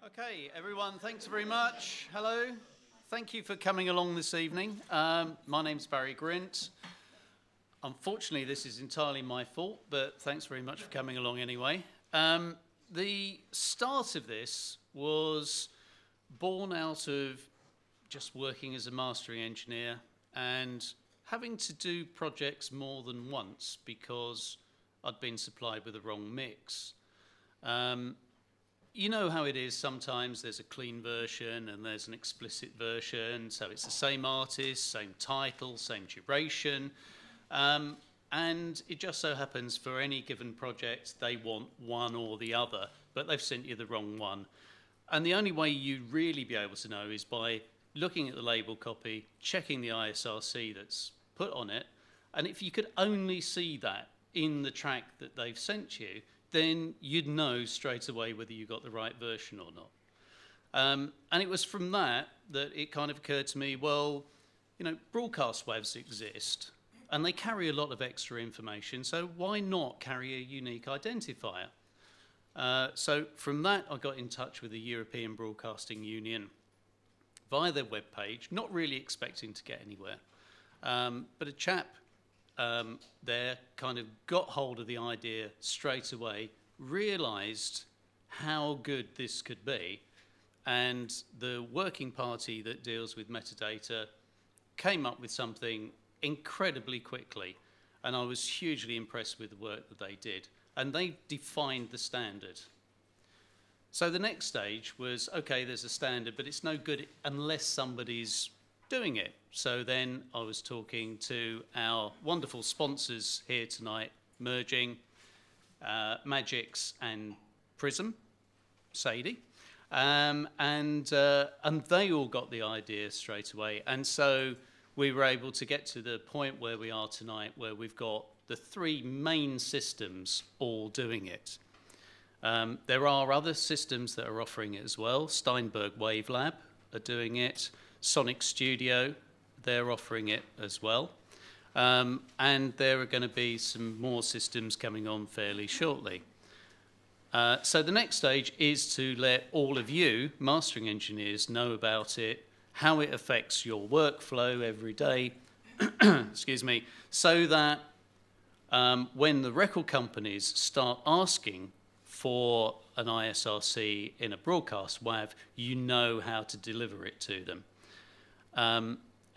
Okay, everyone, thanks very much. Hello. Thank you for coming along this evening. My name's Barry Grint. Unfortunately, this is entirely my fault, but thanks very much for coming along anyway. The start of this was born out of just working as a mastering engineer and having to do projects more than once because I'd been supplied with the wrong mix. You know how it is, sometimes there's a clean version and there's an explicit version, so it's the same artist, same title, same duration, and it just so happens for any given project they want one or the other, but they've sent you the wrong one. And the only way you'd really be able to know is by looking at the label copy, checking the ISRC that's put on it, and if you could only see that in the track that they've sent you, then you'd know straight away whether you got the right version or not. And it was from that that it kind of occurred to me, well, you know, broadcast WAVs exist, and they carry a lot of extra information, so why not carry a unique identifier? So from that, I got in touch with the European Broadcasting Union via their webpage, not really expecting to get anywhere. But a chap there kind of got hold of the idea straight away, realised how good this could be, and the working party that deals with metadata came up with something incredibly quickly, and I was hugely impressed with the work that they did, and they defined the standard. So the next stage was, okay, there's a standard, but it's no good unless somebody's doing it. So then I was talking to our wonderful sponsors here tonight, Merging, Magix and Prism, Sadie, and they all got the idea straight away. And so we were able to get to the point where we are tonight, where we've got the three main systems all doing it. There are other systems that are offering it as well. Steinberg Wavelab are doing it. Sonic Studio, they're offering it as well. And there are going to be some more systems coming on fairly shortly. So the next stage is to let all of you, mastering engineers, know about it, how it affects your workflow every day, excuse me, so that when the record companies start asking for an ISRC in a broadcast WAV, you know how to deliver it to them.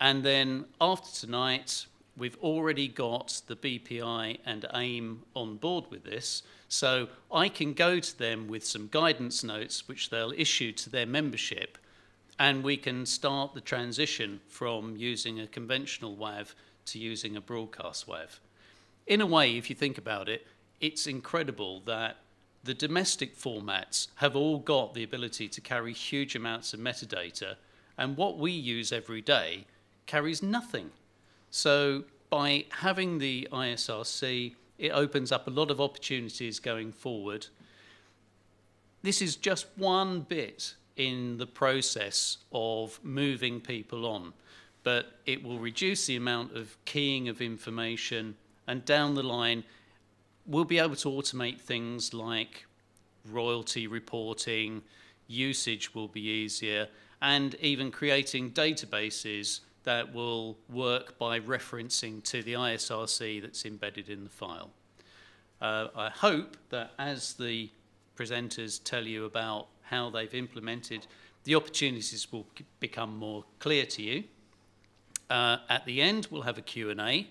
And then after tonight, we've already got the BPI and AIM on board with this, so I can go to them with some guidance notes which they'll issue to their membership, and we can start the transition from using a conventional WAV to using a broadcast WAV. In a way, if you think about it, it's incredible that the domestic formats have all got the ability to carry huge amounts of metadata, and what we use every day carries nothing. So by having the ISRC, it opens up a lot of opportunities going forward. This is just one bit in the process of moving people on, but it will reduce the amount of keying of information, and down the line, we'll be able to automate things like royalty reporting, usage will be easier, and even creating databases that will work by referencing to the ISRC that's embedded in the file. I hope that as the presenters tell you about how they've implemented, the opportunities will become more clear to you. At the end, we'll have a Q&A,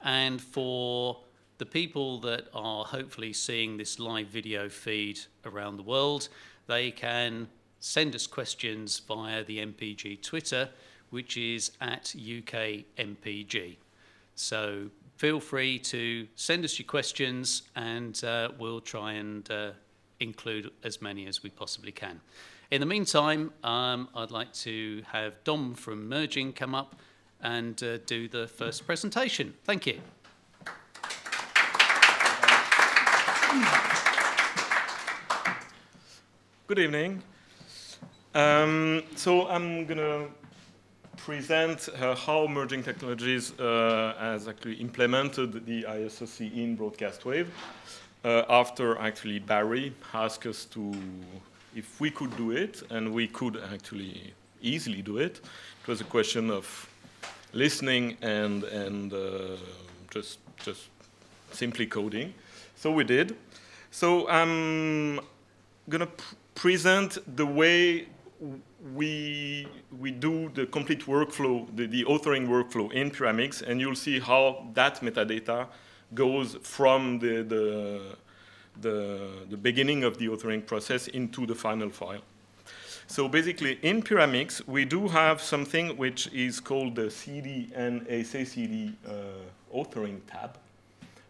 and for the people that are hopefully seeing this live video feed around the world, they can send us questions via the MPG Twitter, which is at UKMPG. So feel free to send us your questions, and we'll try and include as many as we possibly can. In the meantime, I'd like to have Dom from Merging come up and do the first presentation. Thank you. Good evening. So I'm going to present how Merging Technologies has actually implemented the ISRC in broadcast wave after actually Barry asked us to if we could do it, and we could actually easily do it, it was a question of listening and just simply coding. So we did. So I'm going to present the way we do the complete workflow, the authoring workflow in Pyramix, and you'll see how that metadata goes from the beginning of the authoring process into the final file. So basically, in Pyramix, we do have something which is called the CD and SACD authoring tab,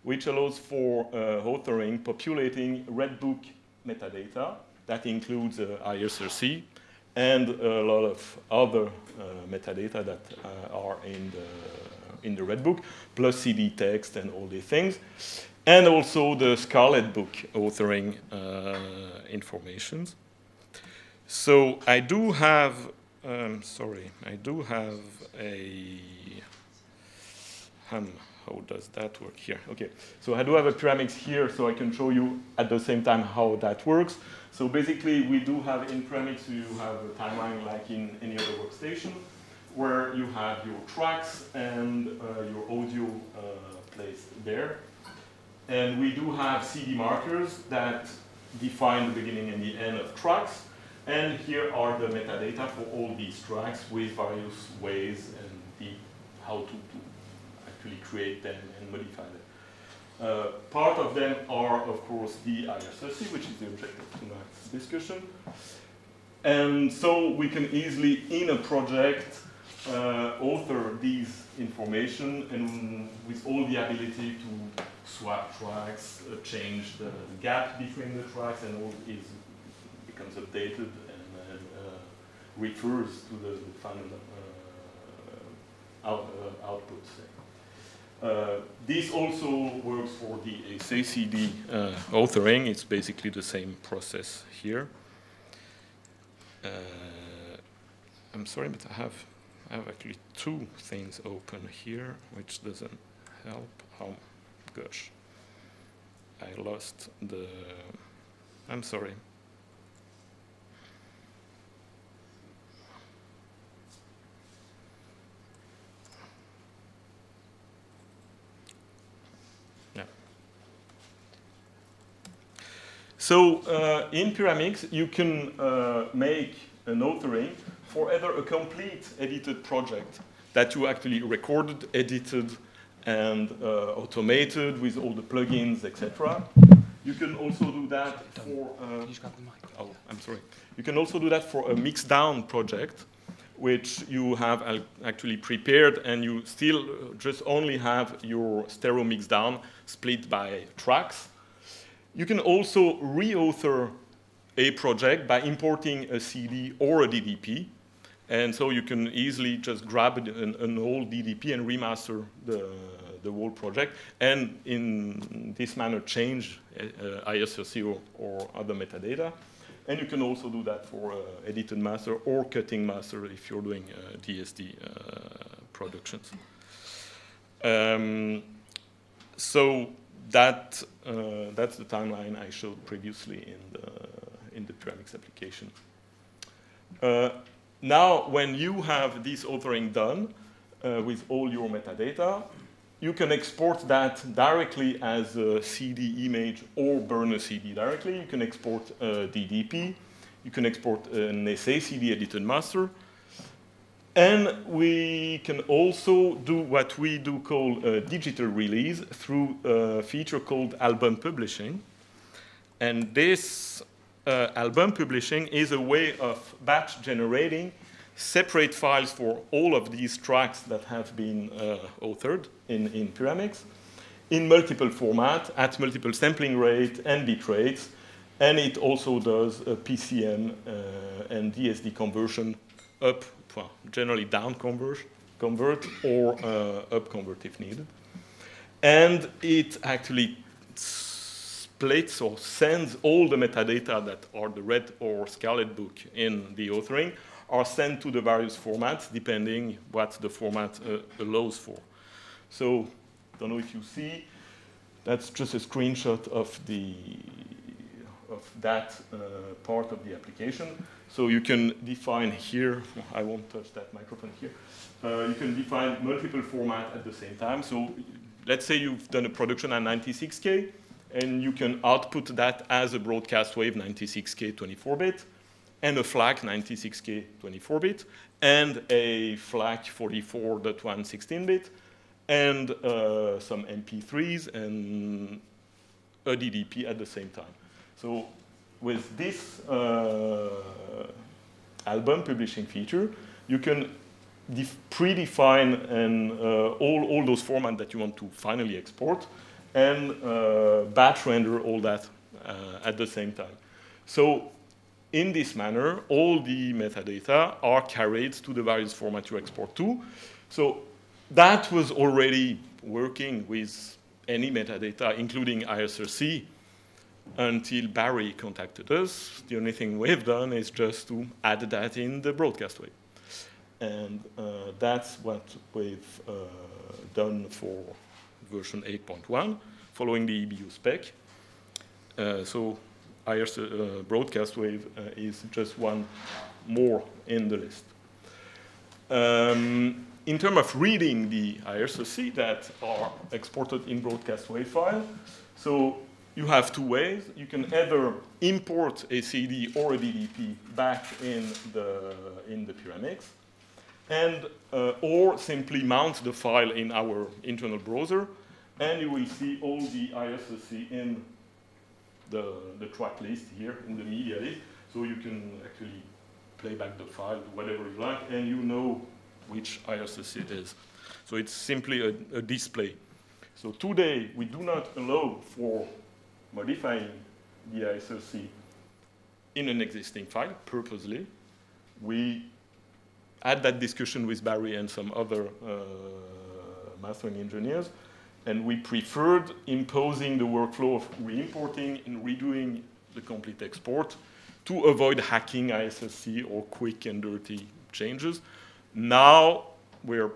which allows for authoring, populating Redbook metadata. That includes ISRC and a lot of other metadata that are in the Redbook, plus CD text and all these things. And also the Scarlet Book authoring informations. So I do have, I do have a, how does that work here? Okay, so I do have a Pyramix here, so I can show you at the same time how that works. So basically, we do have in Pyramix, you have a timeline like in any other workstation, where you have your tracks and your audio placed there. And we do have CD markers that define the beginning and the end of tracks. And here are the metadata for all these tracks with various ways and how to actually create them and modify them. Part of them are, of course, the ISRC, which is the object of tonight's discussion. And so we can easily, in a project, author these information and with all the ability to swap tracks, change the gap between the tracks, and all becomes updated and refers to the final output. This also works for the SACD authoring. It's basically the same process here. I'm sorry, but I have actually two things open here, which doesn't help. Oh, gosh. I lost the... I'm sorry. So in Pyramix, you can make an authoring for either a complete edited project that you actually recorded, edited, and automated with all the plugins, etc. You can also do that for... oh, I'm sorry. You can also do that for a mixed down project, which you have actually prepared, and you still just only have your stereo mix down split by tracks. You can also re-author a project by importing a CD or a DDP. And so you can easily just grab an old DDP and remaster the whole project, and in this manner change ISRC or other metadata. And you can also do that for edited master or cutting master if you're doing DSD productions. So that's the timeline I showed previously in the Pyramix application. Now, when you have this authoring done with all your metadata, you can export that directly as a CD image or burn a CD directly. You can export a DDP. You can export an SACD edited master. And we can also do what we do call a digital release through a feature called album publishing. And this album publishing is a way of batch generating separate files for all of these tracks that have been authored in Pyramix in multiple formats at multiple sampling rate and bit rates. And it also does a PCM and DSD conversion up, well, generally down convert or up convert if needed. And it actually splits or sends all the metadata that are the red or scarlet book in the authoring are sent to the various formats depending what the format allows for. So, I don't know if you see, that's just a screenshot of the that part of the application. So you can define here, I won't touch that microphone here, you can define multiple formats at the same time. So let's say you've done a production at 96K, and you can output that as a broadcast wave 96K 24-bit, and a FLAC 96K 24-bit, and a FLAC 44.1 16-bit, and some MP3s and a DDP at the same time. So with this album publishing feature, you can predefine and all those formats that you want to finally export, and batch render all that at the same time. So in this manner, all the metadata are carried to the various formats you export to. So that was already working with any metadata, including ISRC, until Barry contacted us. The only thing we've done is just to add that in the broadcast wave. And that's what we've done for version 8.1, following the EBU spec. So ISRC broadcast wave is just one more in the list. In terms of reading the ISRC that are exported in broadcast wave file, so you have two ways. You can either import a CD or a DDP back in the Pyramix, and or simply mount the file in our internal browser, and you will see all the ISRC in the track list here in the media list. So you can actually play back the file, whatever you like, and you know which ISRC it is. So it's simply a display. So today, we do not allow for modifying the ISRC in an existing file purposely. We had that discussion with Barry and some other mastering engineers, and we preferred imposing the workflow of re-importing and redoing the complete export to avoid hacking ISRC or quick and dirty changes. Now we're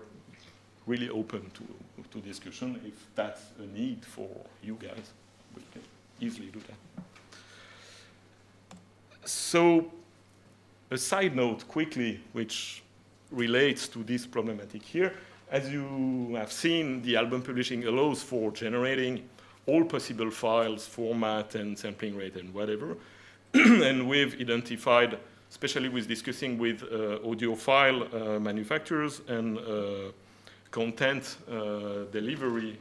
really open to discussion. If that's a need for you guys, we can easily do that. So a side note quickly, which relates to this problematic here. As you have seen, the album publishing allows for generating all possible files, format, and sampling rate, and whatever. And we've identified, especially with discussing with audiophile manufacturers and content delivery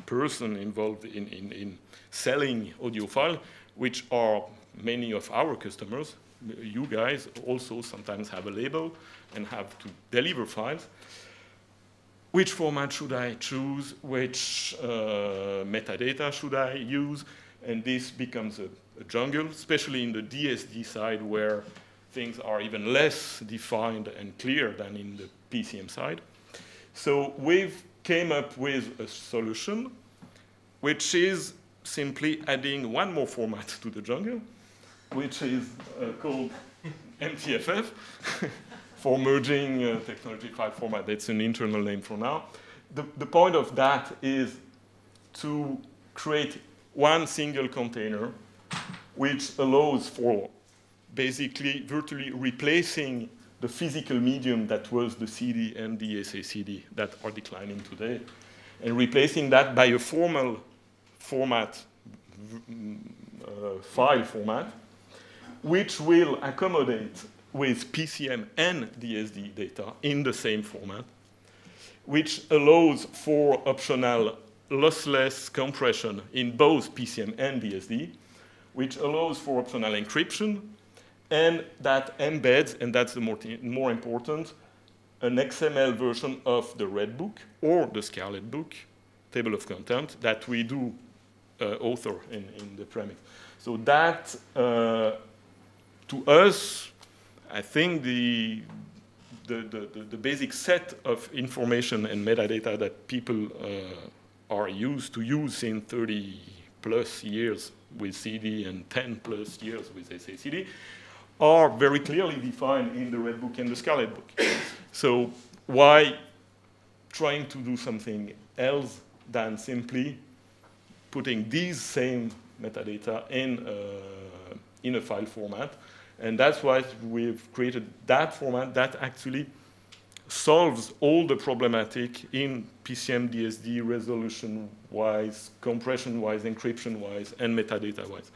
person involved in selling audiophile, which are many of our customers. You guys also sometimes have a label and have to deliver files. Which format should I choose? Which metadata should I use? And this becomes a jungle, especially in the DSD side, where things are even less defined and clear than in the PCM side. So we've came up with a solution, which is simply adding one more format to the jungle, which is called MTFF, for merging technology file format. That's an internal name for now. The point of that is to create one single container which allows for basically virtually replacing the physical medium that was the CD and the SACD that are declining today, and replacing that by a formal format, file format, which will accommodate with PCM and DSD data in the same format, which allows for optional lossless compression in both PCM and DSD, which allows for optional encryption, and that embeds, and that's the more important, an XML version of the Red Book or the Scarlet Book, table of content, that we do author in the premise. So that, to us, I think the basic set of information and metadata that people are used to use in 30 plus years with CD and 10 plus years with SACD are very clearly defined in the Red Book and the Scarlet Book. So why trying to do something else than simply putting these same metadata in a file format. And that's why we've created that format that actually solves all the problematic in PCM DSD resolution-wise, compression-wise, encryption-wise, and metadata-wise.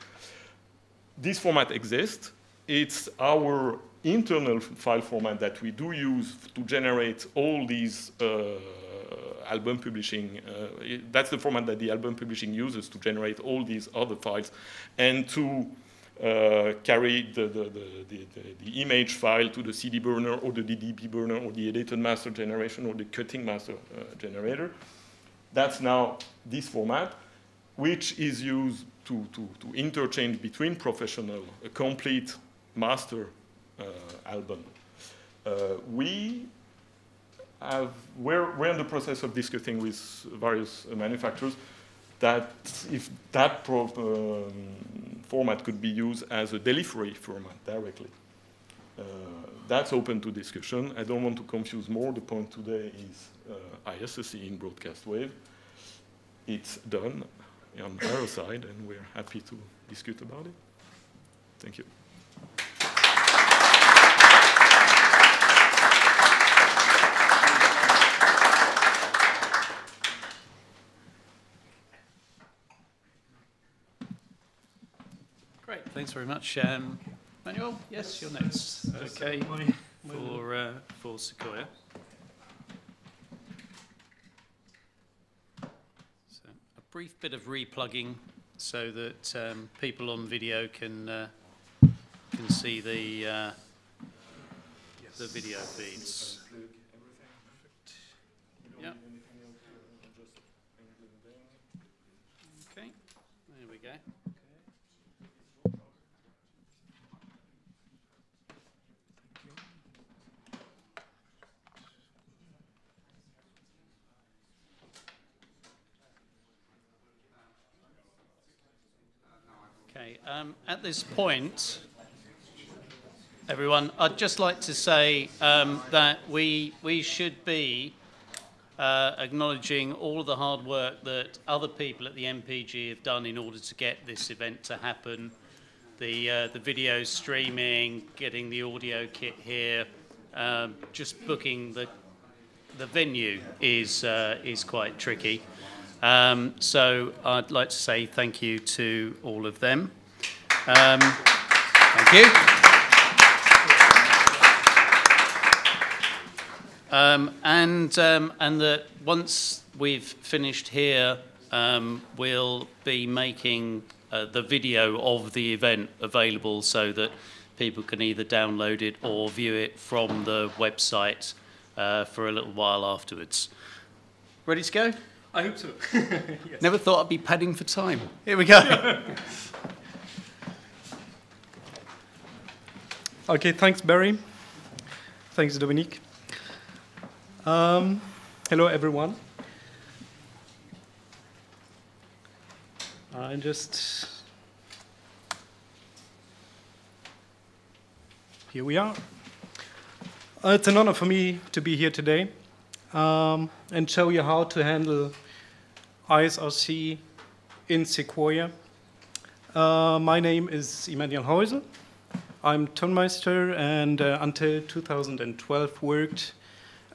This format exists. It's our internal file format that we do use to generate all these album publishing. That's the format that the album publishing uses to generate all these other files and to carry the image file to the CD burner or the DDP burner or the edited master generation or the cutting master generator. That's now this format, which is used to interchange between professional a complete master album. We're in the process of discussing with various manufacturers that if that format could be used as a delivery format directly. That's open to discussion. I don't want to confuse more. The point today is ISRC in broadcast wave. It's done on our side, and we're happy to discuss about it. Thank you. Great, thanks very much. Manuel, yes, you're next. Okay, for Sequoia. So a brief bit of replugging so that people on video can see the video feeds. Yeah. Okay, there we go. Okay, at this point, everyone, I'd just like to say that we should be acknowledging all of the hard work that other people at the MPG have done in order to get this event to happen. The video streaming, getting the audio kit here, just booking the venue is quite tricky. So I'd like to say thank you to all of them. Thank you. And that once we've finished here, we'll be making the video of the event available so that people can either download it or view it from the website for a little while afterwards. Ready to go? I hope so. Yes. Never thought I'd be padding for time. Here we go. Okay, thanks, Barry. Thanks, Dominique. Hello, everyone. Here we are. It's an honor for me to be here today and show you how to handle ISRC in Sequoia. My name is Emmanuel Heusel. I'm Tonmeister and until 2012 worked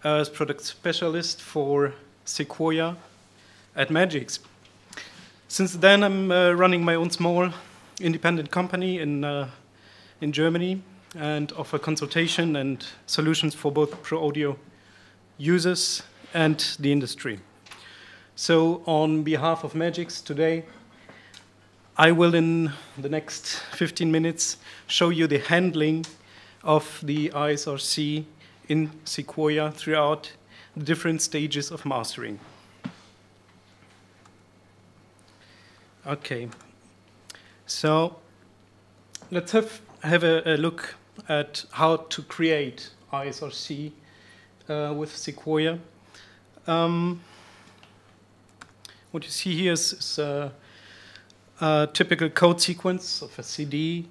as product specialist for Sequoia at Magix. Since then, I'm running my own small independent company in Germany and offer consultation and solutions for both pro audio users and the industry. So on behalf of Magix today, I will in the next 15 minutes show you the handling of the ISRC in Sequoia throughout the different stages of mastering. Okay, so let's have a look at how to create ISRC with Sequoia. What you see here is a typical code sequence of a CD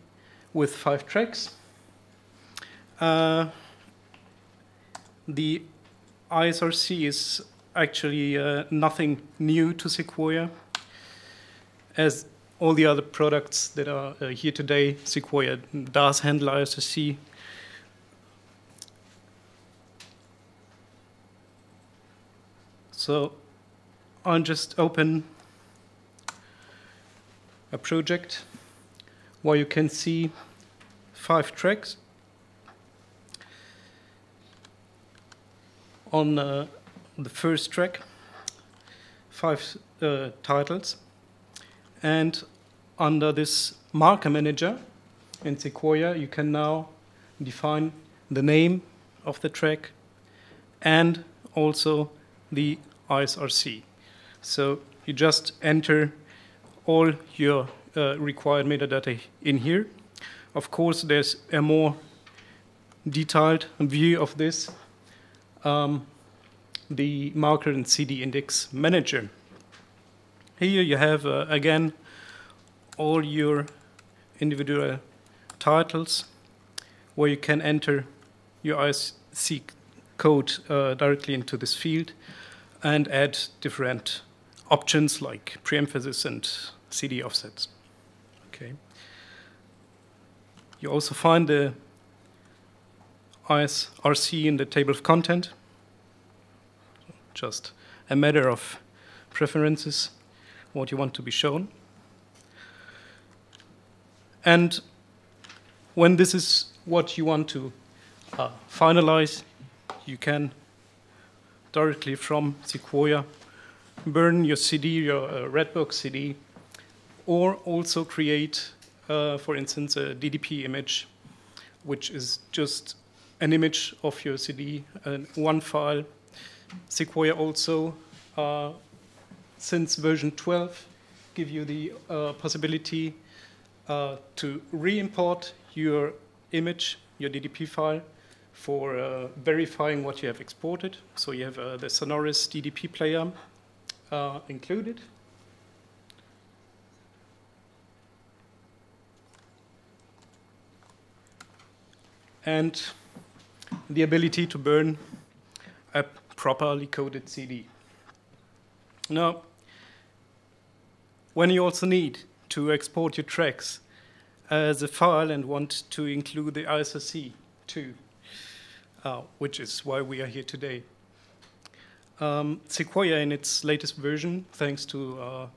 with 5 tracks. The ISRC is actually nothing new to Sequoia, as all the other products that are here today, Sequoia does handle ISRC. So I'll just open a project where you can see 5 tracks. On the first track, 5 titles. And under this marker manager in Sequoia, you can now define the name of the track and also the ISRC. So you just enter all your required metadata in here. Of course, there's a more detailed view of this, the marker and CD index manager. Here you have, again, all your individual titles where you can enter your ISRC code directly into this field and add different options like pre-emphasis and CD offsets. Okay. You also find the ISRC in the table of content. Just a matter of preferences, what you want to be shown. And when this is what you want to finalize, you can directly from Sequoia burn your CD, your Redbox CD, or also create, for instance, a DDP image, which is just an image of your CD, one file. Sequoia also, since version 12, give you the possibility to re-import your image, your DDP file, for verifying what you have exported. So you have the Sonoris DDP player included. And the ability to burn a properly coded CD. Now, when you also need to export your tracks as a file and want to include the ISRC too, which is why we are here today. Sequoia, in its latest version, thanks to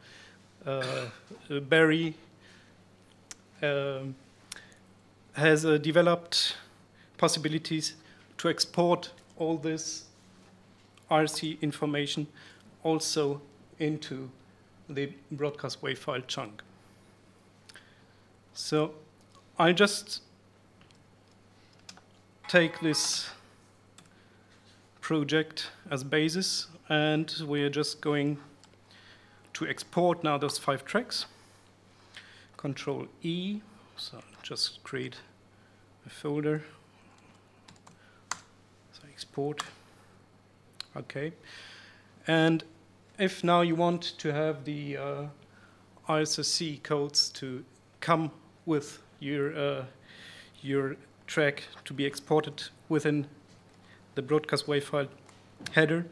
Barry, has developed possibilities to export all this ISRC information also into the broadcast WAV file chunk. So I'll just take this project as basis, and we're just going to export now those 5 tracks. Control E, so just create a folder. So export. Okay. And if now you want to have the ISRC codes to come with your track to be exported within the broadcast WAV file header,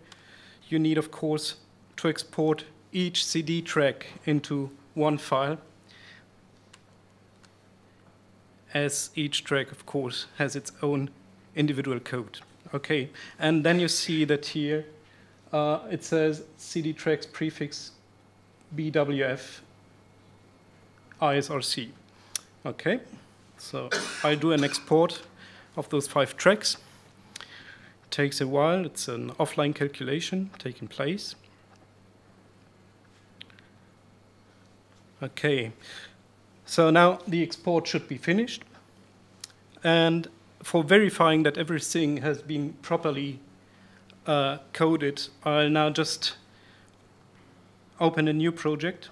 you need, of course, to export each CD track into one file, as each track, of course, has its own individual code. Okay, and then you see that here it says CD tracks prefix BWAV ISRC. Okay, so I do an export of those 5 tracks. It takes a while. It's an offline calculation taking place. Okay, so now the export should be finished. And for verifying that everything has been properly coded, I'll now just open a new project.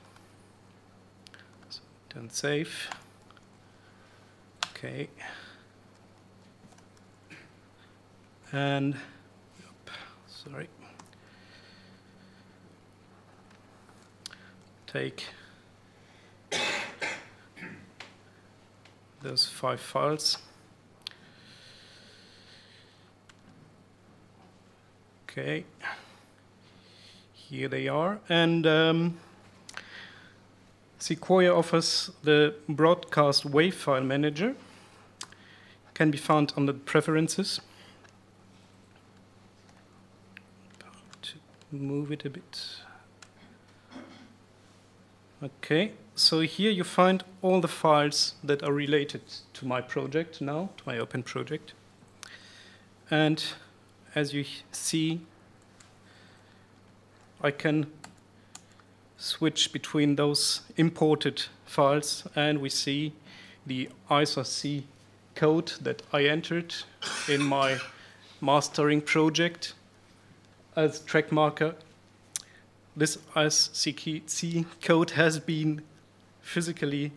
So, then save. Okay. And, sorry. Take those 5 files. Okay, here they are. And Sequoia offers the broadcast WAV file manager. Can be found under the preferences. To move it a bit. Okay, so here you find all the files that are related to my project now, to my open project. And as you see, I can switch between those imported files, and we see the ISRC code that I entered in my mastering project as track marker. This ISRC code has been physically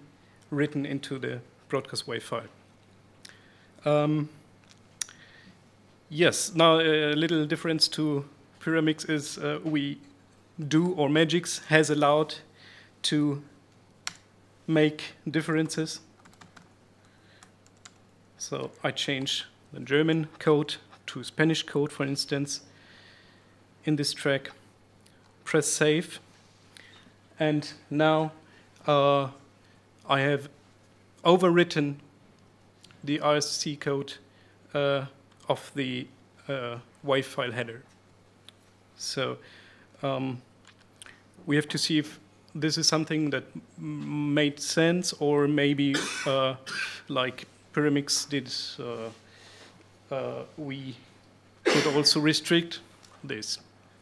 written into the broadcast WAV file. Yes, now a little difference to Pyramix is we do, or Magix has allowed to make differences. So I change the German code to Spanish code, for instance, in this track. Press save, and now I have overwritten the ISRC code of the WAV file header. So we have to see if this is something that made sense, or maybe like Pyramix did, we could also restrict this.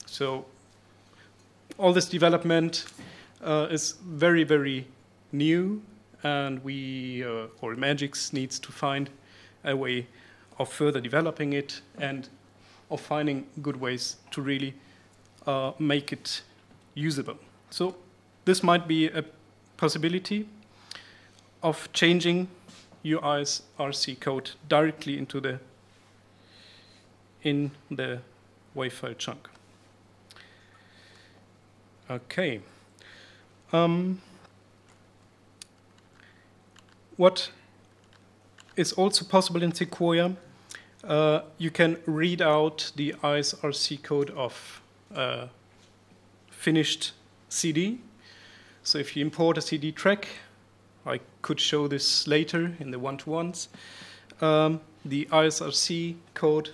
So all this development is very, very new, and we, or Magix, needs to find a way of further developing it and of finding good ways to really make it usable. So this might be a possibility of changing your ISRC code directly into in the WAV file chunk. Okay. What is also possible in Sequoia, you can read out the ISRC code of finished CD. So if you import a CD track, I could show this later in the one-to-ones, the ISRC code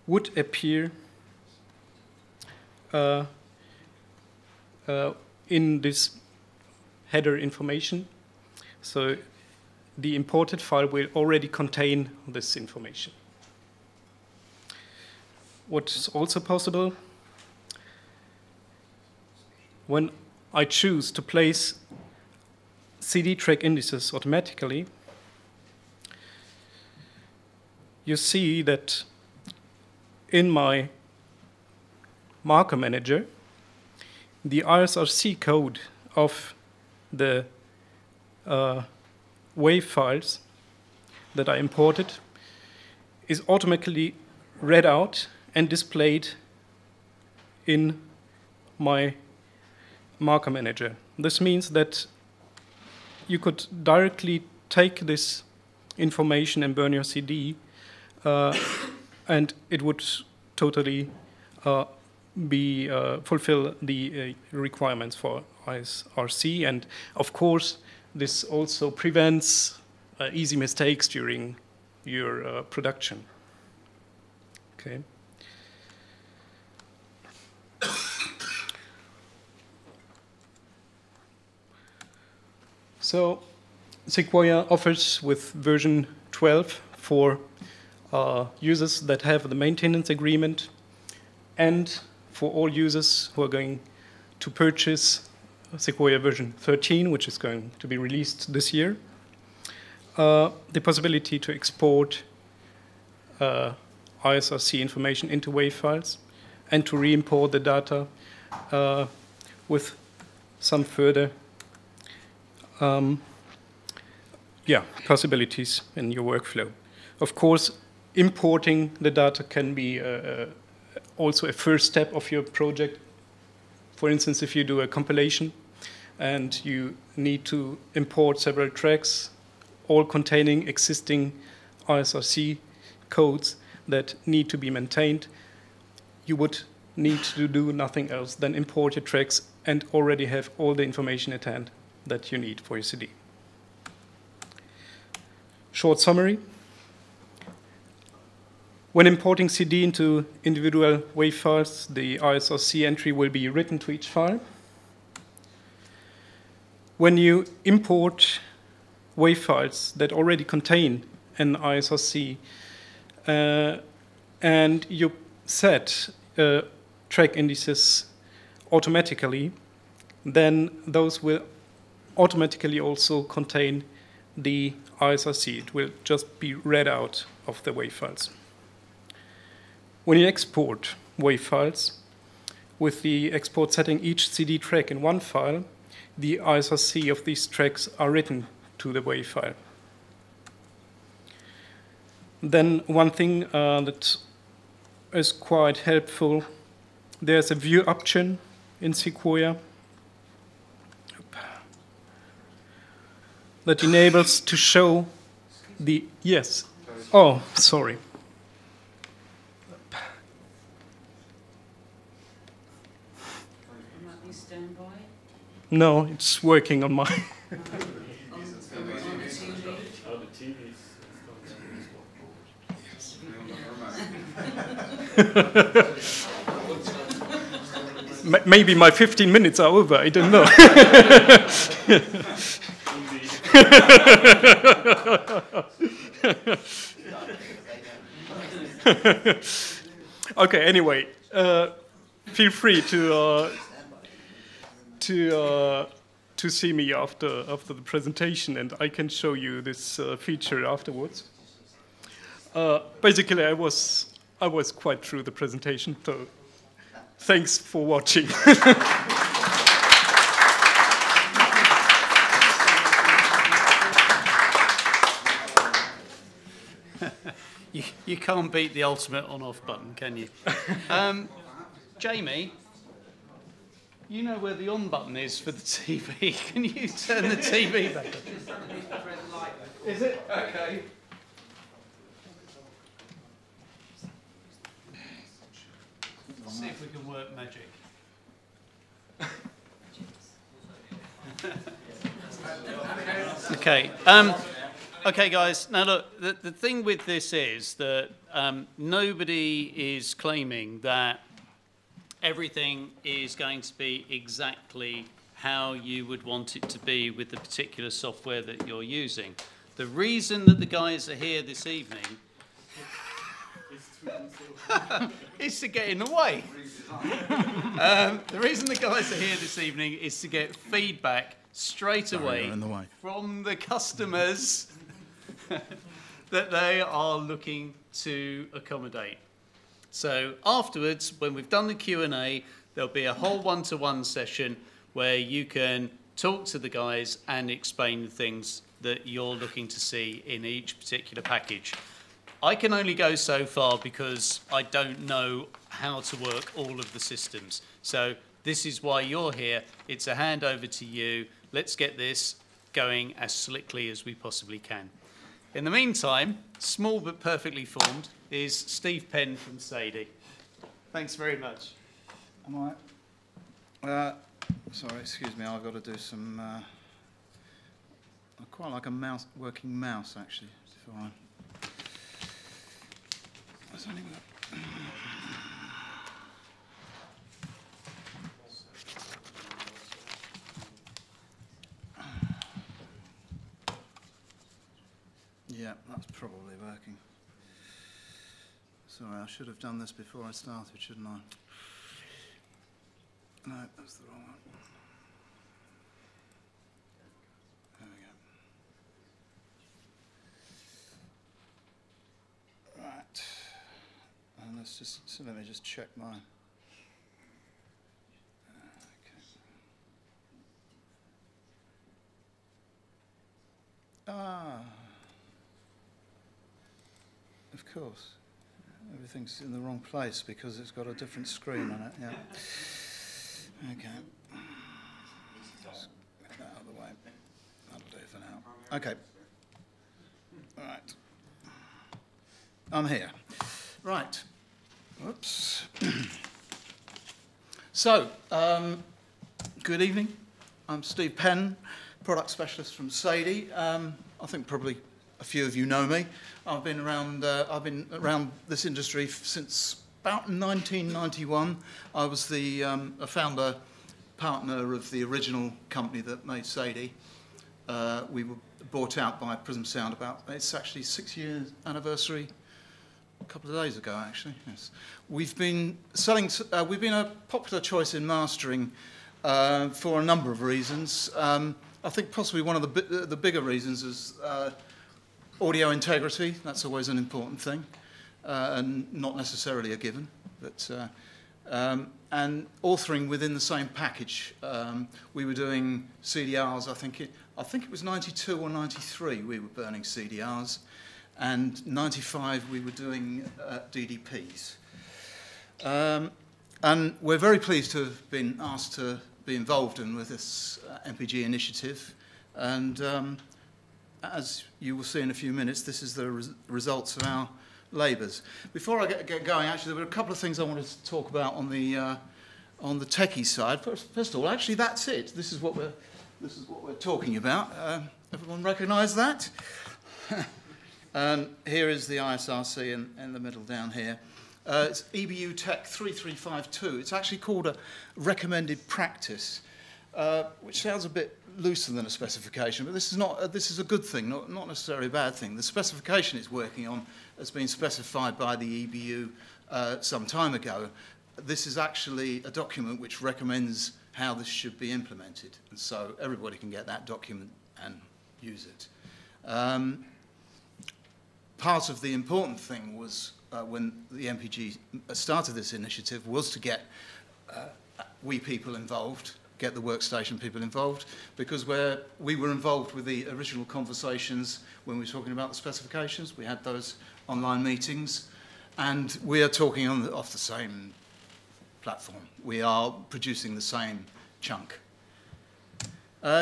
would appear in this header information. So the imported file will already contain this information. What's also possible, when I choose to place CD track indices automatically, you see that in my marker manager, the ISRC code of the WAV files that I imported is automatically read out and displayed in my marker manager. This means that you could directly take this information and burn your CD, and it would totally fulfill the requirements for ISRC. And of course, this also prevents easy mistakes during your production. Okay. So Sequoia offers with version 12 for users that have the maintenance agreement, and for all users who are going to purchase Sequoia version 13, which is going to be released this year, the possibility to export ISRC information into WAV files and to re-import the data with some further possibilities in your workflow. Of course, importing the data can be also a first step of your project. For instance, if you do a compilation and you need to import several tracks, all containing existing ISRC codes that need to be maintained, you would need to do nothing else than import your tracks and already have all the information at hand that you need for your CD. Short summary. When importing CD into individual WAV files, the ISRC entry will be written to each file. When you import WAV files that already contain an ISRC and you set track indices automatically, then those will automatically also contain the ISRC. It will just be read out of the WAV files. When you export WAV files, with the export setting each CD track in one file, the ISRC of these tracks are written to the WAV file. Then one thing that is quite helpful, there's a view option in Sequoia that enables to show the, yes, oh, sorry. No, it's working on my. Maybe my 15 minutes are over, I don't know. Okay, anyway, feel free to see me after the presentation, and I can show you this feature afterwards. Basically, I was quite through the presentation, so thanks for watching. You can't beat the ultimate on-off button, can you? Jamie, you know where the on button is for the TV. Can you turn the TV back on? Is it? Okay. Let's see if we can work magic. Okay. Okay, guys. Now look, the thing with this is that nobody is claiming that everything is going to be exactly how you would want it to be with the particular software that you're using. The reason that the guys are here this evening is to get in the way. The reason the guys are here this evening is to get feedback straight away from the customers that they are looking to accommodate. So afterwards, when we've done the Q&A, there'll be a whole one-to-one session where you can talk to the guys and explain the things that you're looking to see in each particular package. I can only go so far because I don't know how to work all of the systems. So this is why you're here. It's a handover to you. Let's get this going as slickly as we possibly can. In the meantime, small but perfectly formed, is Steve Penn from Sadie. Thanks very much. Am I? Sorry, excuse me, I've got to do some... I quite like a mouse, working mouse, actually. What's only got... Yeah, that's probably working. Sorry, I should have done this before I started, shouldn't I? No, that's the wrong one. There we go. Right. And let's just, so let me just check my... Ah. Of course. Everything's in the wrong place because it's got a different screen on it, yeah. Okay. Just get that out of the way. That'll do for now. Okay. All right. I'm here. Right. Whoops. So, good evening. I'm Steve Penn, product specialist from Sadie. I think probably a few of you know me. I've been around this industry since about 1991. I was the a founder partner of the original company that made Sadie. We were bought out by Prism Sound it's actually 6-year anniversary a couple of days ago, actually. Yes. We've been selling, we've been a popular choice in mastering for a number of reasons. I think possibly one of the bigger reasons is audio integrity. That's always an important thing, and not necessarily a given. But and authoring within the same package. We were doing CDRs. I think it was 92 or 93. We were burning CDRs, and 95 we were doing DDPs. And we're very pleased to have been asked to be involved with this MPG initiative, and as you will see in a few minutes, this is the results of our labours. Before I get going, actually, there were a couple of things I wanted to talk about on the techie side. First of all, actually, that's it. This is what we're talking about. Everyone recognise that? And here is the ISRC in the middle down here. It's EBU Tech 3352. It's actually called a recommended practice, which sounds a bit looser than a specification, but this is a good thing, not necessarily a bad thing. The specification it's working on has been specified by the EBU some time ago. This is actually a document which recommends how this should be implemented, and so everybody can get that document and use it. Part of the important thing was when the MPG started this initiative was to get we people involved, get the workstation people involved, because we were involved with the original conversations when we were talking about the specifications. We had those online meetings, and we are talking off the same platform. We are producing the same chunk.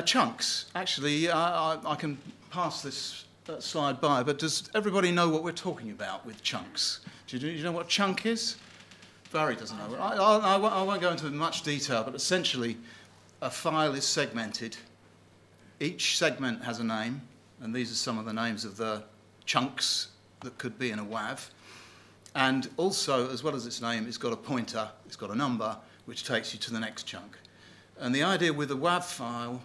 Chunks. Actually, I can pass this slide by, but does everybody know what we're talking about with chunks? Do you know what chunk is? Barry doesn't know. I won't go into much detail, but essentially a file is segmented. Each segment has a name, and these are some of the names of the chunks that could be in a WAV. And also, as well as its name, it's got a pointer, it's got a number, which takes you to the next chunk. And the idea with a WAV file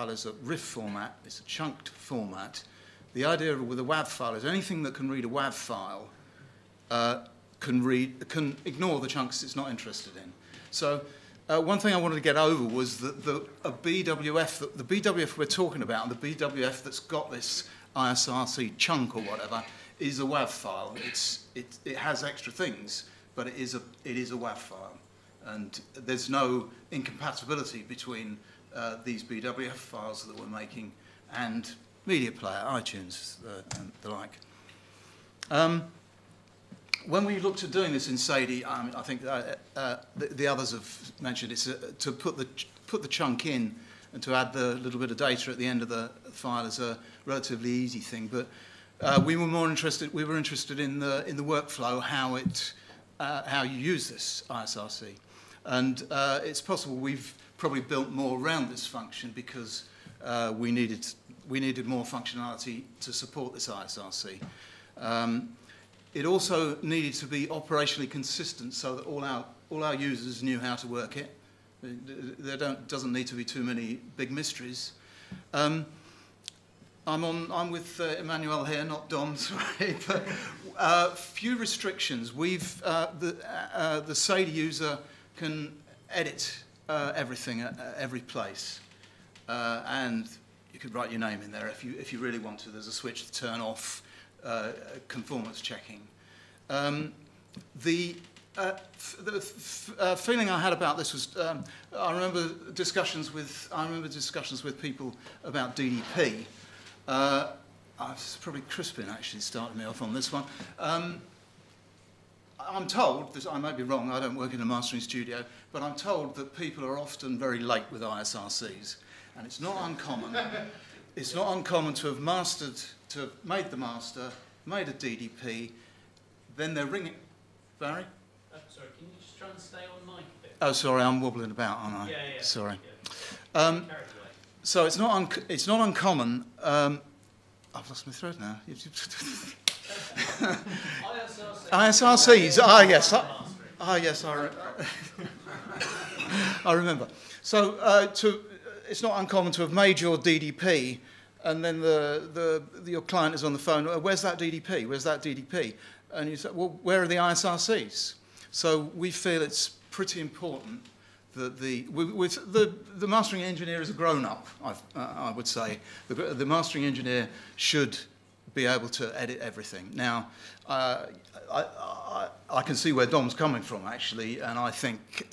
is a RIF format, it's a chunked format. The idea with a WAV file is anything that can read a WAV file can ignore the chunks it's not interested in. So one thing I wanted to get over was that the BWF we're talking about, the BWF that's got this ISRC chunk or whatever, is a WAV file. It has extra things, but it is a WAV file, and there's no incompatibility between these BWF files that we're making and Media Player, iTunes, and the like. When we looked at doing this in Sadie, I think the others have mentioned it's to put the chunk in and to add the little bit of data at the end of the file is a relatively easy thing. But we were interested in the workflow, how you use this ISRC, and it's possible we've probably built more around this function because we needed more functionality to support this ISRC. It also needed to be operationally consistent so that all our users knew how to work it. There doesn't need to be too many big mysteries. I'm with Emmanuel here, not Dom, sorry. But few restrictions. The Sadie user can edit everything at every place, and you could write your name in there if you really want to. There's a switch to turn off conformance checking. The feeling I had about this was I remember discussions with people about DDP. It's probably Crispin actually started me off on this one. I'm told, I may be wrong, I don't work in a mastering studio, but I'm told that people are often very late with ISRCs. And it's not uncommon. It's not uncommon to have made the master, made a DDP, then they're ringing. Barry? Sorry, can you just try and stay on mic a bit? Oh, sorry, I'm wobbling about, aren't I? Yeah. Sorry. Yeah. So it's not uncommon. I've lost my thread now. ISRCs. Yes. I remember. So it's not uncommon to have made your DDP, and then your client is on the phone. Where's that DDP? Where's that DDP? And you say, well, where are the ISRCs? So we feel it's pretty important that the mastering engineer is a grown-up, I would say. The mastering engineer should be able to edit everything. Now, I can see where Dom's coming from, actually, and I think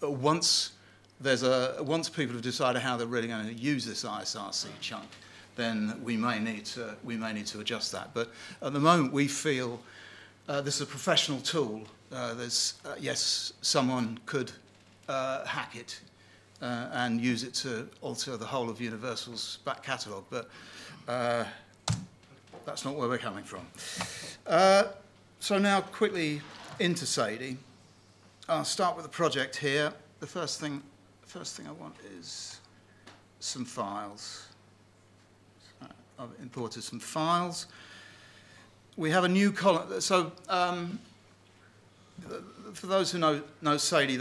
once people have decided how they're really going to use this ISRC chunk, then we may need to adjust that. But at the moment, we feel this is a professional tool. Yes, someone could hack it and use it to alter the whole of Universal's back catalogue, but that's not where we're coming from. So now quickly into Sadie. I'll start with the project here. The first thing I want is some files. So I've imported some files. We have a new column. So for those who know Sadie,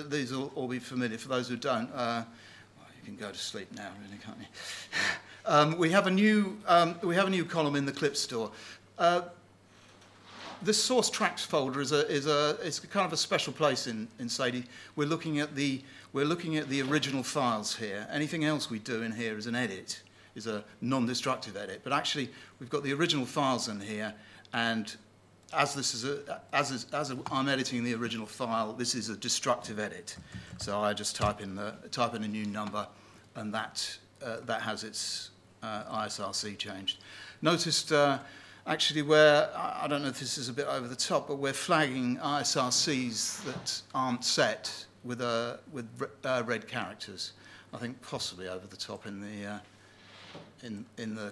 these will all be familiar. For those who don't, well, you can go to sleep now, really, can't you? We have a new column in the clip store. This source tracks folder is kind of a special place in Sadie. We're looking at the original files here. Anything else we do in here is an edit, is a non-destructive edit. But actually, we've got the original files in here, and as I'm editing the original file, this is a destructive edit. So I just type in a new number, and that has its ISRC changed. Noticed actually where, I don't know if this is a bit over the top, but we're flagging ISRCs that aren't set with red characters. I think possibly over the top in the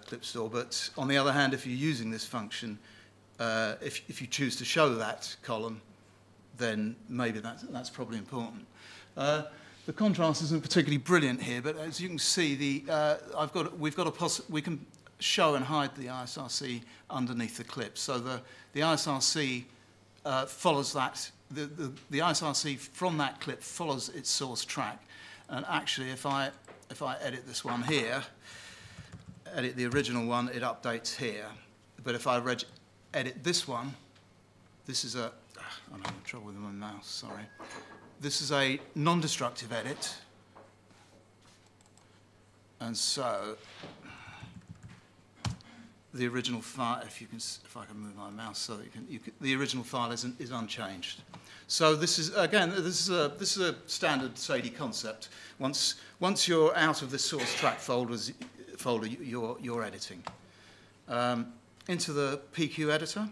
clip store. But on the other hand, if you're using this function, if you choose to show that column, then maybe that's probably important. The contrast isn't particularly brilliant here, but as you can see, we can show and hide the ISRC underneath the clip. So the ISRC follows that. The ISRC from that clip follows its source track. And actually, if I edit this one here, edit the original one, it updates here. But if I edit this one, this is I'm having trouble with my mouse, sorry. This is a non-destructive edit. And so the original file, if I can move my mouse so that the original file is unchanged. So this is a standard Sadie concept. Once you're out of the source track folder, you're editing. Into the PQ editor,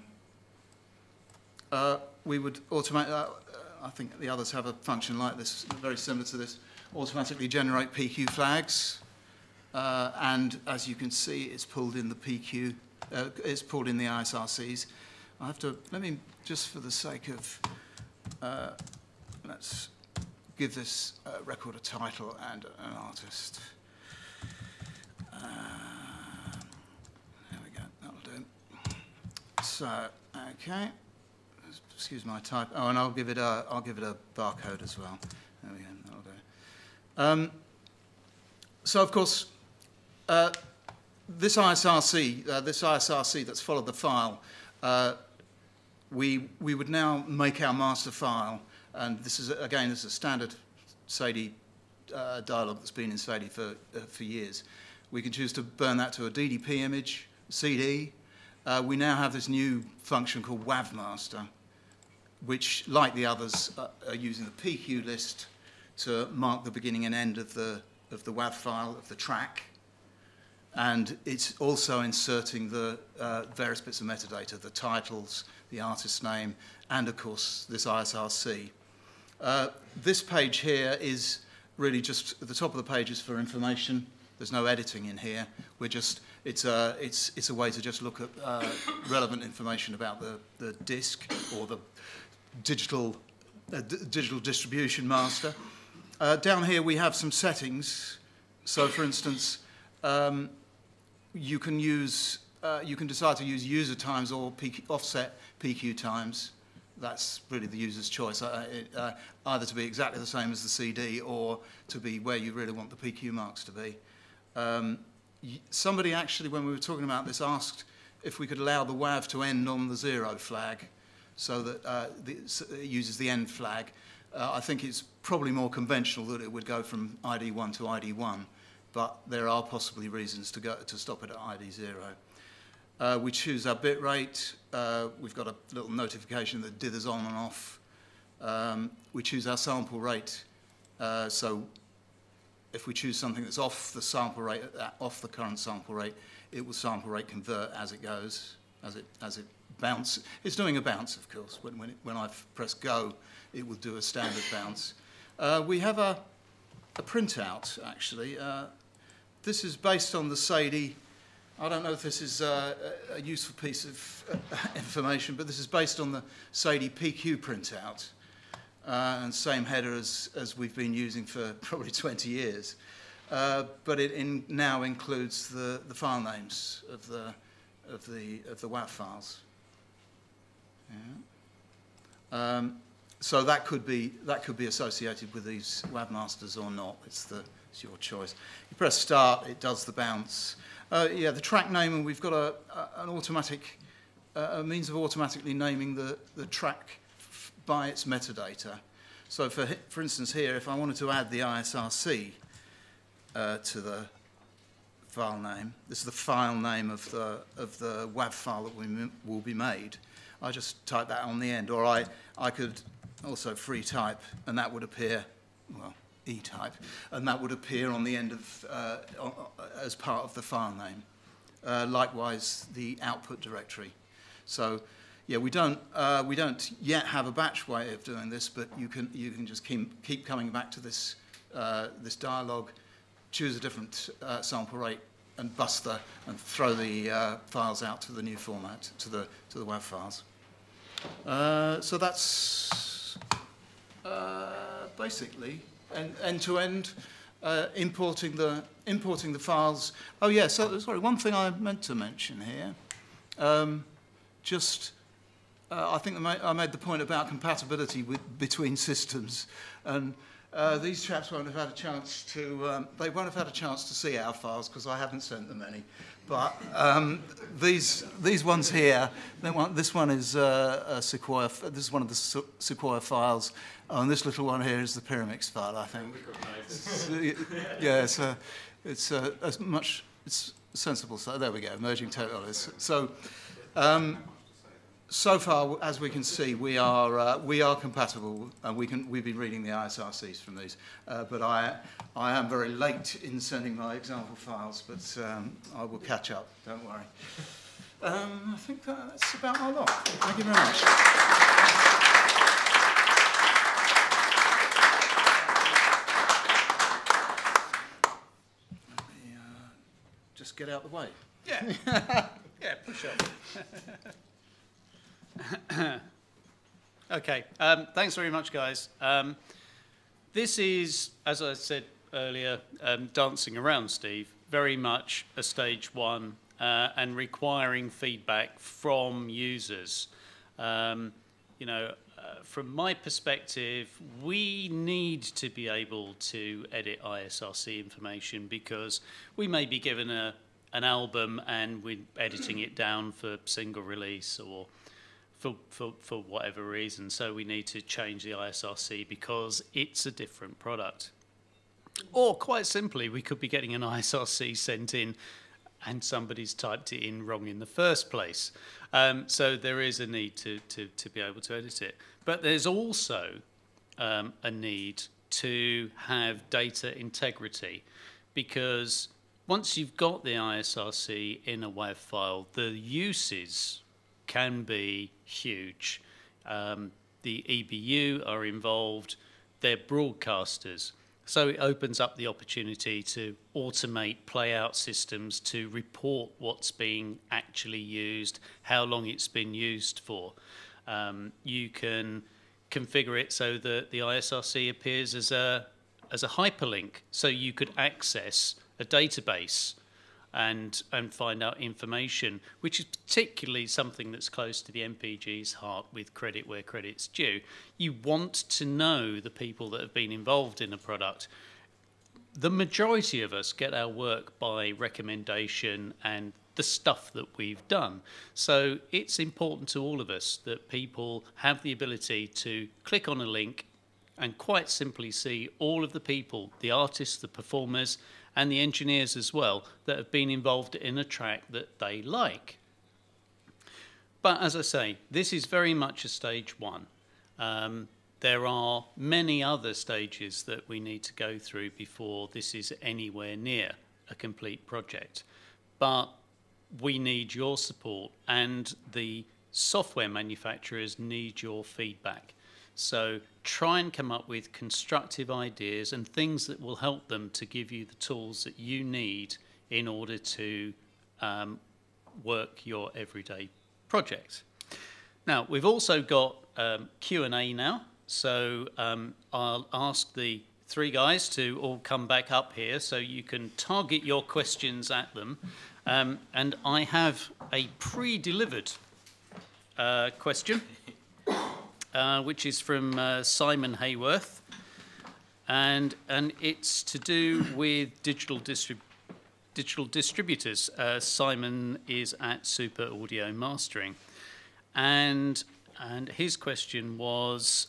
we would automate. I think the others have a function like this, very similar to this. Automatically generate PQ flags. And as you can see, it's pulled in the PQ, it's pulled in the ISRCs. Let me, just for the sake of, let's give this record a title and an artist. There we go, that'll do. So, okay, excuse my type. Oh, and I'll give it a barcode as well. There we go, that'll do. So of course, this ISRC that's followed the file, we would now make our master file, and this is a standard Sadie dialog that's been in Sadie for years. We can choose to burn that to a DDP image, CD. We now have this new function called WAV master, which, like the others, are using the PQ list to mark the beginning and end of the WAV file of the track. And it's also inserting the various bits of metadata, the titles, the artist name, and of course this ISRC. This page here is really just at the top of the page is for information. There's no editing in here. It's a way to just look at relevant information about the disk or the digital distribution master. Down here we have some settings So, for instance, you can decide to use user times or offset PQ times. That's really the user's choice, either to be exactly the same as the CD or to be where you really want the PQ marks to be. Somebody actually, when we were talking about this, asked if we could allow the WAV to end on the 0 flag so that it uses the end flag. I think it's probably more conventional that it would go from ID1 to ID1, but there are possibly reasons to stop it at ID0. We choose our bit rate. We've got a little notification that dithers on and off. We choose our sample rate. So if we choose something that's off the sample rate, off the current sample rate, it will sample rate convert as it goes, as it bounces. It's doing a bounce, of course. When I press go, it will do a standard bounce. We have a printout, actually. This is based on the Sadie. I don't know if this is a useful piece of information, but this is based on the Sadie PQ printout, and same header as we've been using for probably 20 years. But it now includes the file names of the WAV files. Yeah. So that could be associated with these WAV masters or not. It's your choice. You press start, it does the bounce. Yeah, the track name, and we've got an automatic a means of automatically naming the track by its metadata. So for instance here, if I wanted to add the ISRC to the file name, this is the file name of the WAV file that will be made. I just type that on the end, or I could also free type, and that would appear, well, E-type, and that would appear on the end of as part of the file name. Likewise, the output directory. So, yeah, we don't yet have a batch way of doing this, but you can just keep coming back to this this dialog, choose a different sample rate, and and throw the files out to the new format, to the WAV files. So that's basically end-to-end importing the files. Oh yeah, so sorry, one thing I meant to mention here. I think I made the point about compatibility between systems, and these chaps won't have had a chance to. They won't have had a chance to see our files because I haven't sent them any. But these ones here, this one is a Sequoia. This is one of the Sequoia files, and this little one here is the Pyramix file, I think. Yeah, it's a sensible. So there we go, merging totals. So. So far, as we can see, we are compatible, and we've been reading the ISRCs from these. But I am very late in sending my example files, but I will catch up. Don't worry. I think that's about my lot. Thank you very much. Let me just get out of the way. Yeah. Yeah. Push up. Okay, thanks very much, guys. This is, as I said earlier, dancing around Steve, very much a stage one and requiring feedback from users. You know, from my perspective, we need to be able to edit ISRC information because we may be given an album and we're editing it down for single release or for whatever reason, so we need to change the ISRC because it's a different product. Or quite simply, we could be getting an ISRC sent in and somebody's typed it in wrong in the first place. So there is a need to be able to edit it. But there's also a need to have data integrity, because once you've got the ISRC in a WAV file, the uses can be huge. The EBU are involved, they're broadcasters. So it opens up the opportunity to automate playout systems to report what's being actually used, how long it's been used for. You can configure it so that the ISRC appears as a as a hyperlink, so you could access a database and find out information, which is particularly something that's close to the MPG's heart with credit where credit's due. You want to know the people that have been involved in a product. The majority of us get our work by recommendation and the stuff that we've done. So it's important to all of us that people have the ability to click on a link and quite simply see all of the people, the artists, the performers, and the engineers as well, that have been involved in a track that they like. But as I say, this is very much a stage one. There are many other stages that we need to go through before this is anywhere near a complete project. But we need your support, and the software manufacturers need your feedback. So try and come up with constructive ideas and things that will help them to give you the tools that you need in order to work your everyday project. Now, we've also got Q&A now, so I'll ask the three guys to all come back up here so you can target your questions at them. And I have a pre-delivered question, which is from Simon Hayworth, and it's to do with digital distributors. Simon is at Super Audio Mastering, and his question was,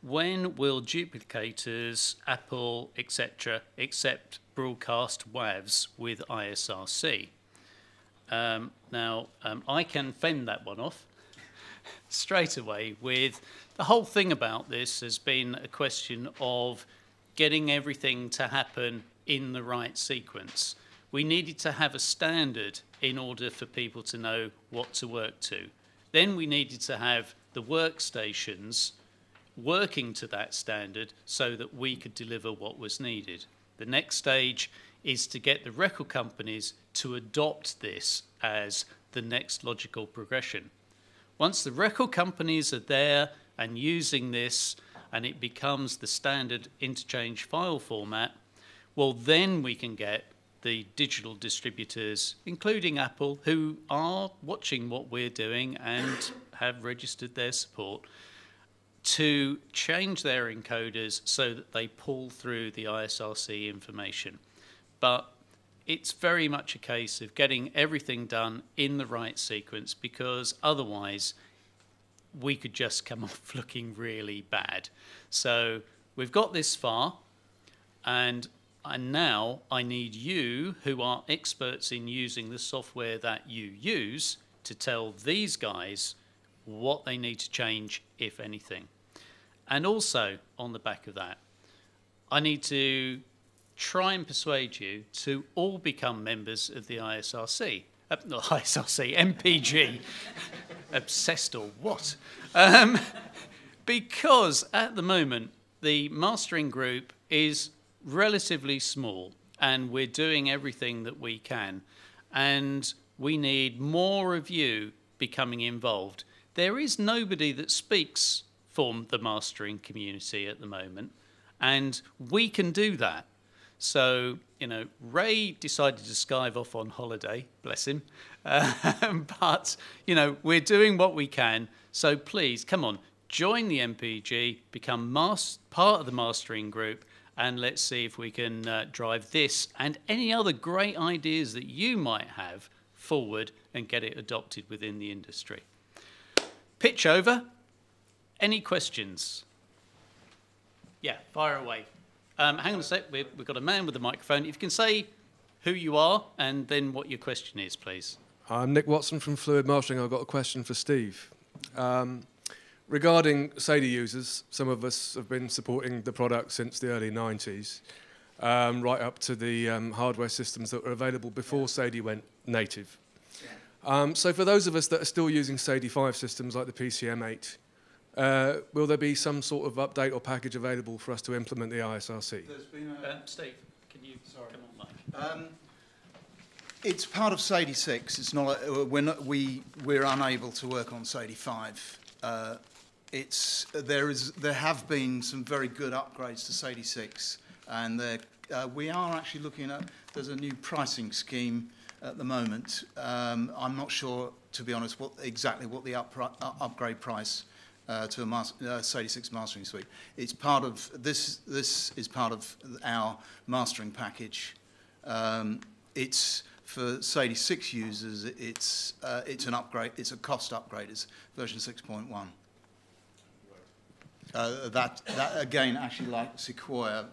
when will duplicators, Apple, etc., accept broadcast WAVs with ISRC? Now, I can fend that one off straight away with the whole thing about this has been a question of getting everything to happen in the right sequence. We needed to have a standard in order for people to know what to work to. Then we needed to have the workstations working to that standard so that we could deliver what was needed. The next stage is to get the record companies to adopt this as the next logical progression. Once the record companies are there and using this and it becomes the standard interchange file format, well, then we can get the digital distributors, including Apple, who are watching what we're doing and have registered their support, to change their encoders so that they pull through the ISRC information. But it's very much a case of getting everything done in the right sequence, because otherwise we could just come off looking really bad. So we've got this far, and now I need you, who are experts in using the software that you use, to tell these guys what they need to change, if anything. And also, on the back of that, I need to try and persuade you to all become members of the ISRC. Not ISRC, MPG. Obsessed or what? Because at the moment, the mastering group is relatively small, and we're doing everything that we can. And we need more of you becoming involved. There is nobody that speaks for the mastering community at the moment, and we can do that. So, you know, Ray decided to skive off on holiday, bless him. But, you know, we're doing what we can. So please, come on, join the MPG, become part of the mastering group, and let's see if we can drive this and any other great ideas that you might have forward and get it adopted within the industry. Pitch over. Any questions? Yeah, fire away. Hang on a sec, we've got a man with a microphone. If you can say who you are and then what your question is, please. I'm Nick Watson from Fluid Mastering. I've got a question for Steve. Regarding Sadie users, some of us have been supporting the product since the early 90s, right up to the hardware systems that were available before Sadie went native. So for those of us that are still using Sadie 5 systems like the PCM8, will there be some sort of update or package available for us to implement the ISRC? There's been Steve, can you come on, Mike? It's part of Sadie 6. It's not. We're unable to work on Sadie 5 there have been some very good upgrades to Sadie 6, and we are actually looking at, there's a new pricing scheme at the moment. I'm not sure, to be honest, exactly what the upgrade price to a Sadie 6 mastering suite. It's part of this is part of our mastering package. It's for Sadie 6 users. It's an upgrade. It's a cost upgrade. It's version 6.1. That again, actually, like Sequoia,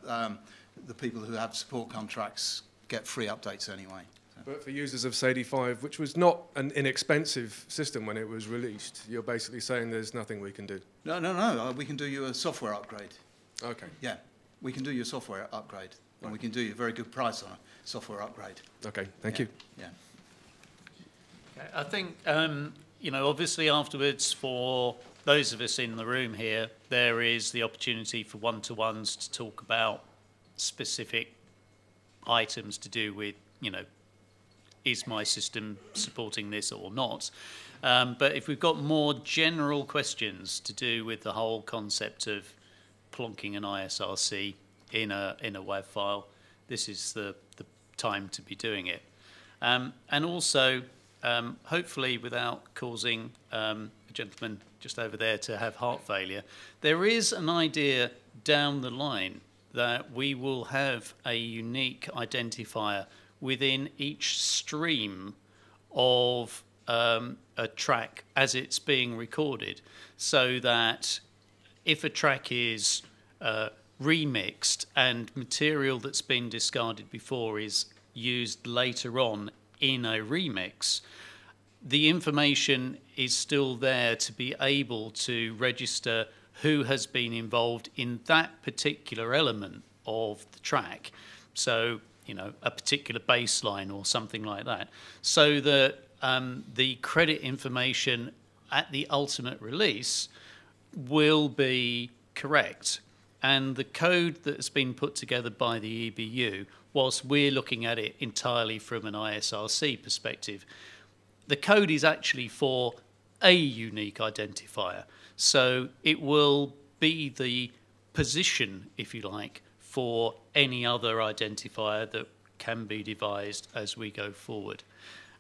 the people who have support contracts get free updates anyway. But for users of Sadie 5, which was not an inexpensive system when it was released, you're basically saying there's nothing we can do? No. We can do you a software upgrade. Okay. Yeah, we can do you a software upgrade. And we can do you a very good price on a software upgrade. Okay, thank you. Yeah. Okay, I think, you know, obviously afterwards for those of us in the room here, there is the opportunity for one-to-ones to talk about specific items to do with, you know, is my system supporting this or not? But if we've got more general questions to do with the whole concept of plonking an ISRC in a WAV file, this is the time to be doing it. And also, hopefully without causing a gentleman just over there to have heart failure, there is an idea down the line that we will have a unique identifier within each stream of a track as it's being recorded, so that if a track is remixed and material that's been discarded before is used later on in a remix, the information is still there to be able to register who has been involved in that particular element of the track. So, you know, a particular bass line or something like that, so that the credit information at the ultimate release will be correct. And the code that has been put together by the EBU, whilst we're looking at it entirely from an ISRC perspective, the code is actually for a unique identifier. So it will be the position, if you like, for any other identifier that can be devised as we go forward.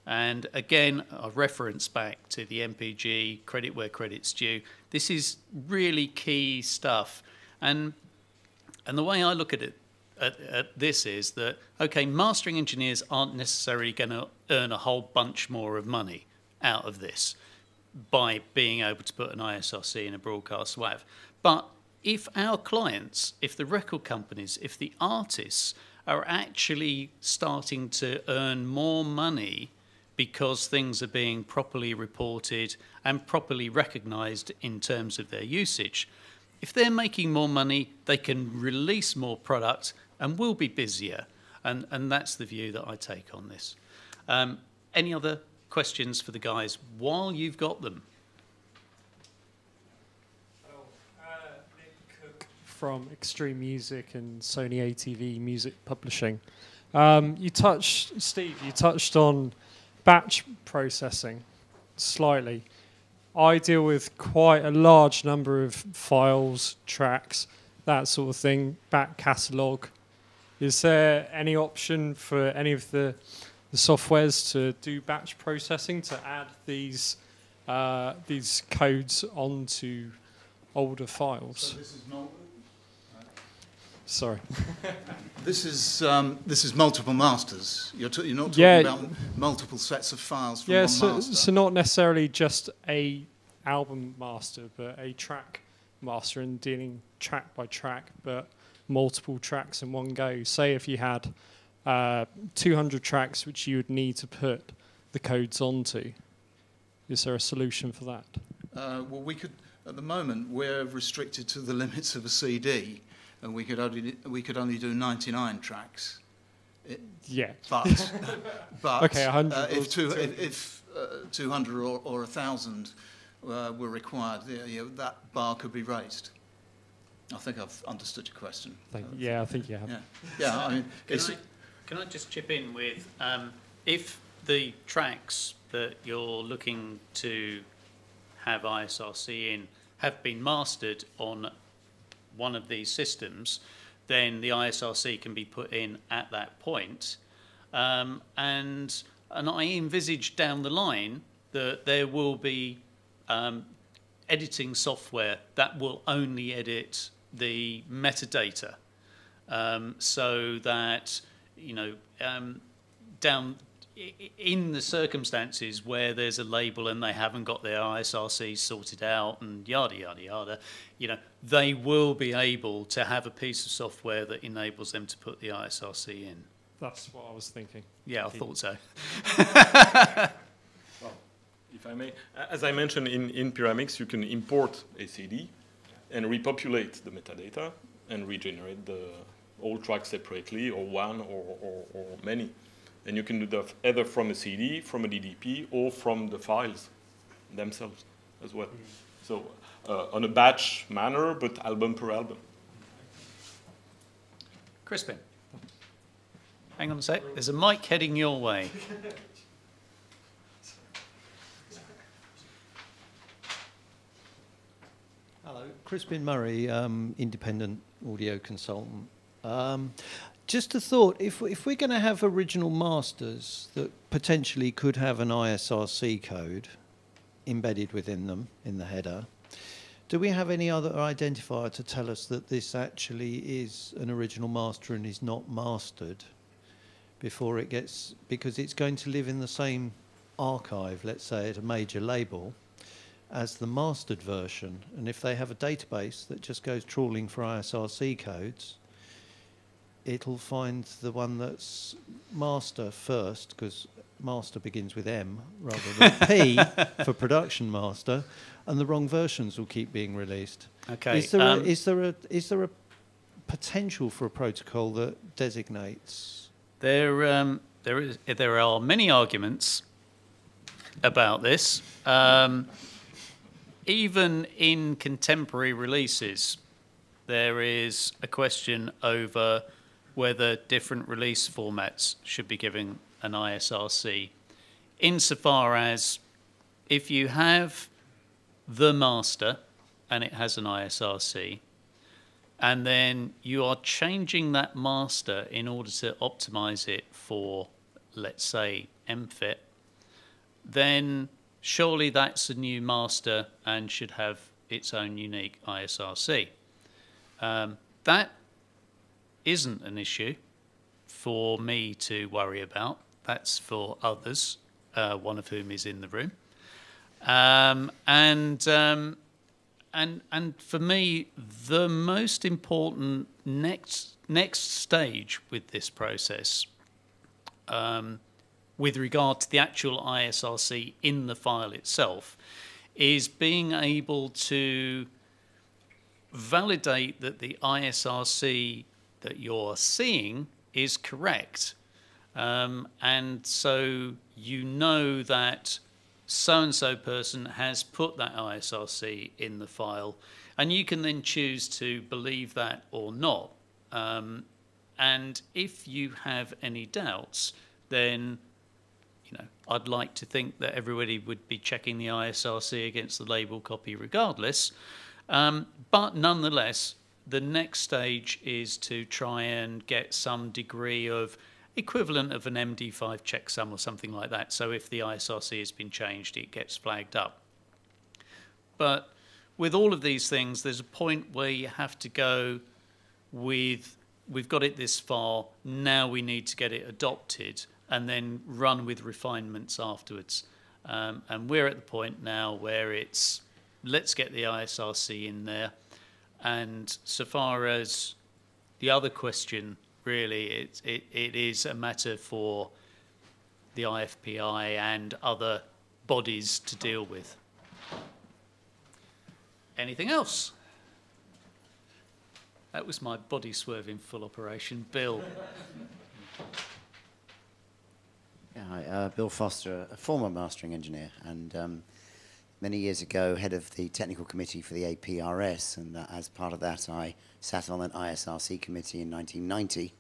And again, a reference back to the MPG, credit where credit's due. This is really key stuff. And the way I look at it, at this is that, okay, mastering engineers aren't necessarily going to earn a whole bunch more of money out of this by being able to put an ISRC in a broadcast WAV. But if our clients, if the record companies, if the artists are actually starting to earn more money because things are being properly reported and properly recognised in terms of their usage, if they're making more money, they can release more product and will be busier. And that's the view that I take on this. Any other questions for the guys while you've got them? Nick Cook from Extreme Music and Sony ATV Music Publishing. Steve, you touched on batch processing slightly. I deal with quite a large number of files, tracks, that sort of thing, back catalogue. Is there any option for any of the softwares to do batch processing, to add these codes onto older files? So this is not. Sorry. This is multiple masters. You're not talking about multiple sets of files from one master. So not necessarily just a album master, but a track master, and dealing track by track, but multiple tracks in one go. Say if you had 200 tracks which you would need to put the codes onto. Is there a solution for that? Well, we could. At the moment, we're restricted to the limits of a CD. And we could only do 99 tracks. But okay, 100. If 200 or 1,000 were required, that bar could be raised. I think I've understood your question. I think you have. Yeah. I mean, can I just chip in with if the tracks that you're looking to have ISRC in have been mastered on one of these systems, then the ISRC can be put in at that point. And I envisage down the line that there will be editing software that will only edit the metadata, so that, you know, down in the circumstances where there's a label and they haven't got their ISRC sorted out and yada, yada, yada, you know, they will be able to have a piece of software that enables them to put the ISRC in. That's what I was thinking. Yeah, I thought so. Well, if I may, as I mentioned, in Pyramix, you can import a CD and repopulate the metadata and regenerate all tracks separately, or one, or many. And you can do that either from a CD, from a DDP, or from the files themselves as well. So on a batch manner, but album per album. Crispin, hang on a sec. There's a mic heading your way. Hello, Crispin Murray, independent audio consultant. Just a thought, if we're going to have original masters that potentially could have an ISRC code embedded within them in the header, do we have any other identifier to tell us that this actually is an original master and is not mastered before it gets, because it's going to live in the same archive, let's say at a major label, as the mastered version, and if they have a database that just goes trawling for ISRC codes, it'll find the one that's master first, because master begins with M rather than P for production master, and the wrong versions will keep being released. Okay. Is there a potential for a protocol that designates? There are many arguments about this. Even in contemporary releases, there is a question over whether different release formats should be given an ISRC, insofar as if you have the master and it has an ISRC, and then you are changing that master in order to optimize it for, let's say, MFIT, then surely that's a new master and should have its own unique ISRC. That isn't an issue for me to worry about. That's for others, one of whom is in the room. And for me, the most important next stage with this process, with regard to the actual ISRC in the file itself, is being able to validate that the ISRC that you're seeing is correct. And so you know that so-and-so person has put that ISRC in the file, and you can then choose to believe that or not. And if you have any doubts, then I'd like to think that everybody would be checking the ISRC against the label copy regardless. But nonetheless, the next stage is to try and get some degree of equivalent of an MD5 checksum or something like that. So if the ISRC has been changed, it gets flagged up. But with all of these things, there's a point where you have to go with, we've got it this far, now we need to get it adopted, and then run with refinements afterwards. And we're at the point now where it's, let's get the ISRC in there. And so far as the other question, really, it is a matter for the IFPI and other bodies to deal with. Anything else? That was my body swerve in full operation. Bill. Yeah, hi, Bill Foster, a former mastering engineer, and many years ago, head of the technical committee for the APRS, and as part of that, I sat on an ISRC committee in 1990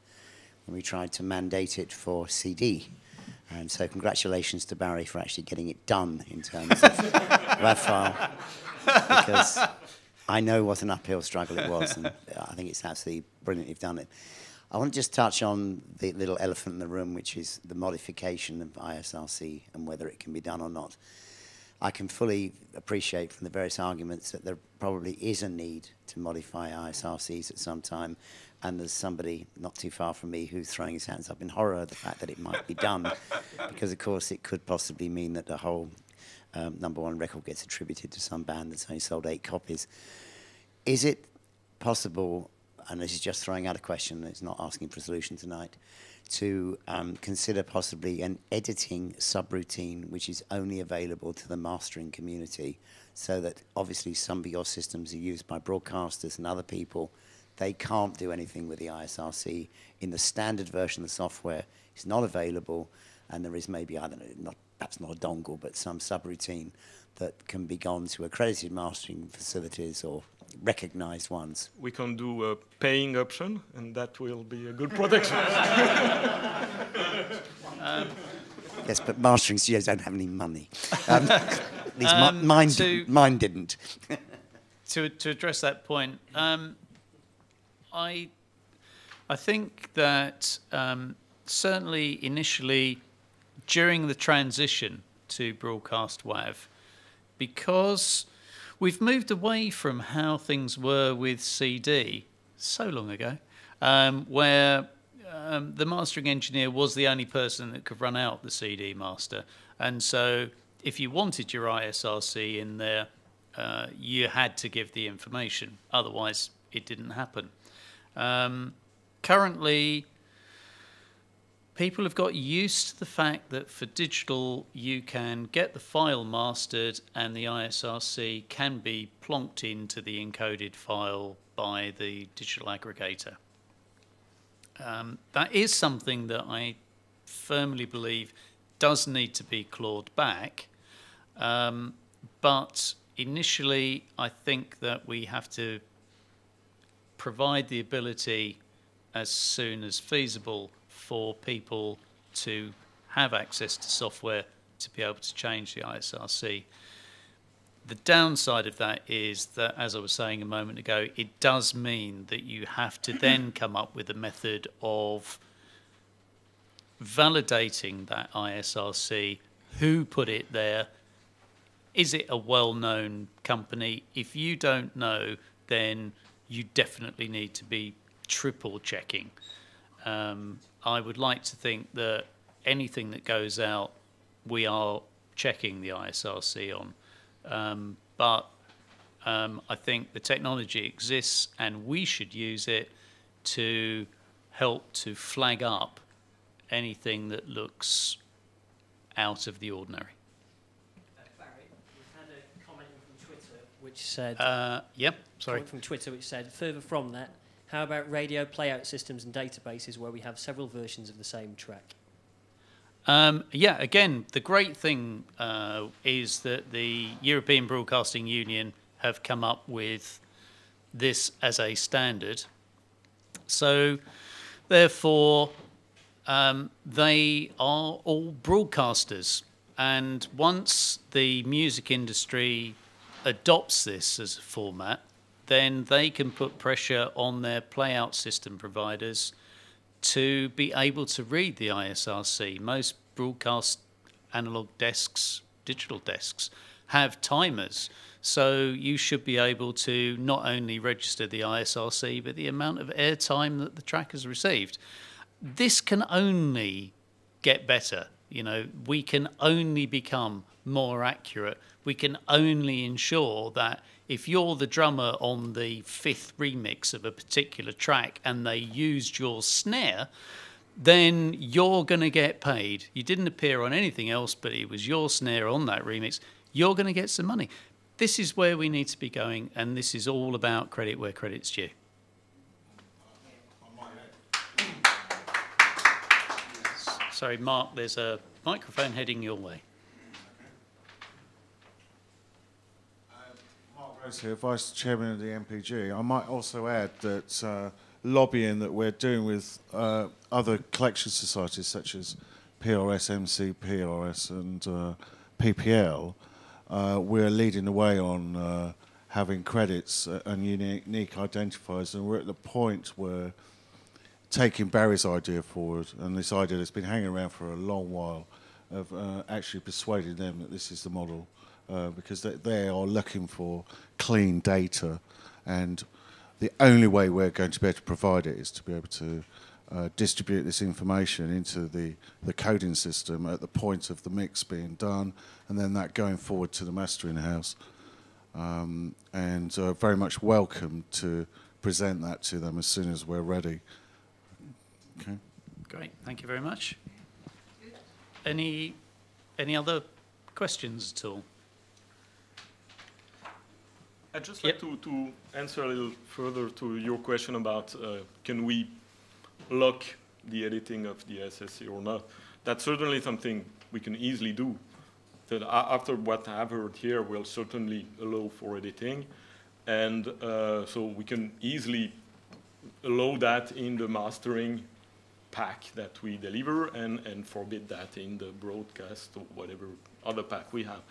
when we tried to mandate it for CD. And so congratulations to Barry for actually getting it done in terms of WAV file. because I know what an uphill struggle it was, and I think it's absolutely brilliant you've done it. I want to just touch on the little elephant in the room, which is the modification of ISRC and whether it can be done or not. I can fully appreciate from the various arguments that there probably is a need to modify ISRCs at some time, and there's somebody not too far from me who's throwing his hands up in horror at the fact that it might be done, because of course it could possibly mean that the whole #1 record gets attributed to some band that's only sold 8 copies. Is it possible, and this is just throwing out a question, it's not asking for a solution tonight, to consider possibly an editing subroutine which is only available to the mastering community, so that obviously some of your systems are used by broadcasters and other people, they can't do anything with the ISRC. In the standard version of the software, it's not available, and there is maybe, I don't know, perhaps not a dongle, but some subroutine that can be gone to accredited mastering facilities or recognized ones. We can do a paying option, and that will be a good protection. Yes, but mastering studios don't have any money. At least mine didn't. To address that point, I think that certainly initially during the transition to broadcast WAV, because we've moved away from how things were with CD so long ago, where the mastering engineer was the only person that could run out the CD master. And so if you wanted your ISRC in there, you had to give the information. Otherwise, it didn't happen. Currently, people have got used to the fact that for digital, you can get the file mastered and the ISRC can be plonked into the encoded file by the digital aggregator. That is something that I firmly believe does need to be clawed back. But initially, I think that we have to provide the ability as soon as feasible for people to have access to software to be able to change the ISRC. The downside of that is that, as I was saying a moment ago, it does mean that you have to then come up with a method of validating that ISRC, who put it there, is it a well-known company? If you don't know, then you definitely need to be triple checking. I would like to think that anything that goes out, we are checking the ISRC on. But I think the technology exists and we should use it to help to flag up anything that looks out of the ordinary. Barry, we've had a comment from Twitter which said... Yep, sorry. From Twitter which said, further from that, how about radio playout systems and databases where we have several versions of the same track? Yeah, again, the great thing is that the European Broadcasting Union have come up with this as a standard. So, therefore, they are all broadcasters. And once the music industry adopts this as a format, then they can put pressure on their playout system providers to be able to read the ISRC. Most broadcast analog desks, digital desks, have timers. So you should be able to not only register the ISRC, but the amount of airtime that the track has received. This can only get better. You know, we can only become more accurate. We can only ensure that if you're the drummer on the 5th remix of a particular track and they used your snare, then you're going to get paid. You didn't appear on anything else, but it was your snare on that remix. You're going to get some money. This is where we need to be going, and this is all about credit where credit's due. Sorry, Mark, there's a microphone heading your way. Here, Vice Chairman of the MPG. I might also add that lobbying that we're doing with other collection societies such as PRS, MC, PRS and PPL we're leading the way on having credits and unique identifiers, and we're at the point where taking Barry's idea forward, and this idea that's been hanging around for a long while, of actually persuading them that this is the model, because they are looking for clean data, and the only way we're going to be able to provide it is to be able to distribute this information into the coding system at the point of the mix being done, and then that going forward to the mastering house. And very much welcome to present that to them as soon as we're ready. Okay. Great, thank you very much. Any other questions at all? I'd just like to answer a little further to your question about can we lock the editing of the SSC or not. That's certainly something we can easily do. That after what I've heard here, we'll certainly allow for editing. And so we can easily allow that in the mastering pack that we deliver and forbid that in the broadcast or whatever other pack we have.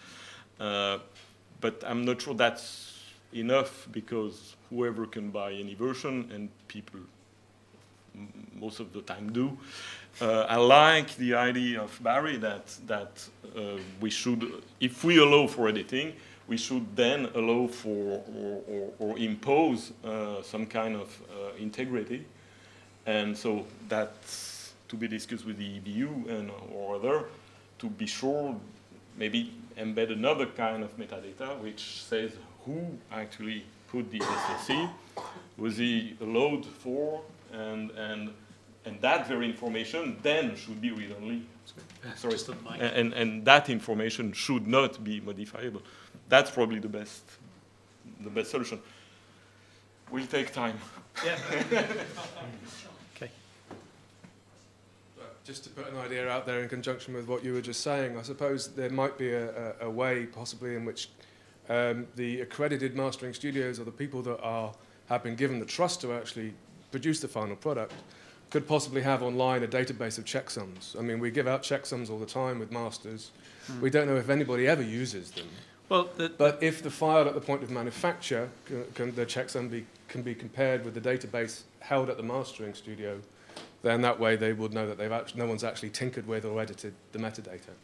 But I'm not sure that's enough, because whoever can buy any version, and people most of the time do. I like the idea of Barry that we should, if we allow for editing, we should then allow for or impose some kind of integrity. And so that's to be discussed with the EBU and or other, to be sure, maybe embed another kind of metadata which says who actually put the SSC, was he allowed for, and that very information then should be read-only. Sorry, and that information should not be modifiable. That's probably the best solution. Will take time. Yeah. Okay. Just to put an idea out there in conjunction with what you were just saying, I suppose there might be a way possibly in which the accredited mastering studios, or the people that have been given the trust to actually produce the final product, could possibly have online a database of checksums. I mean, we give out checksums all the time with masters. We don't know if anybody ever uses them. Well, but if the file at the point of manufacture, the checksum can be compared with the database held at the mastering studio, then that way they would know that no one's actually tinkered with or edited the metadata.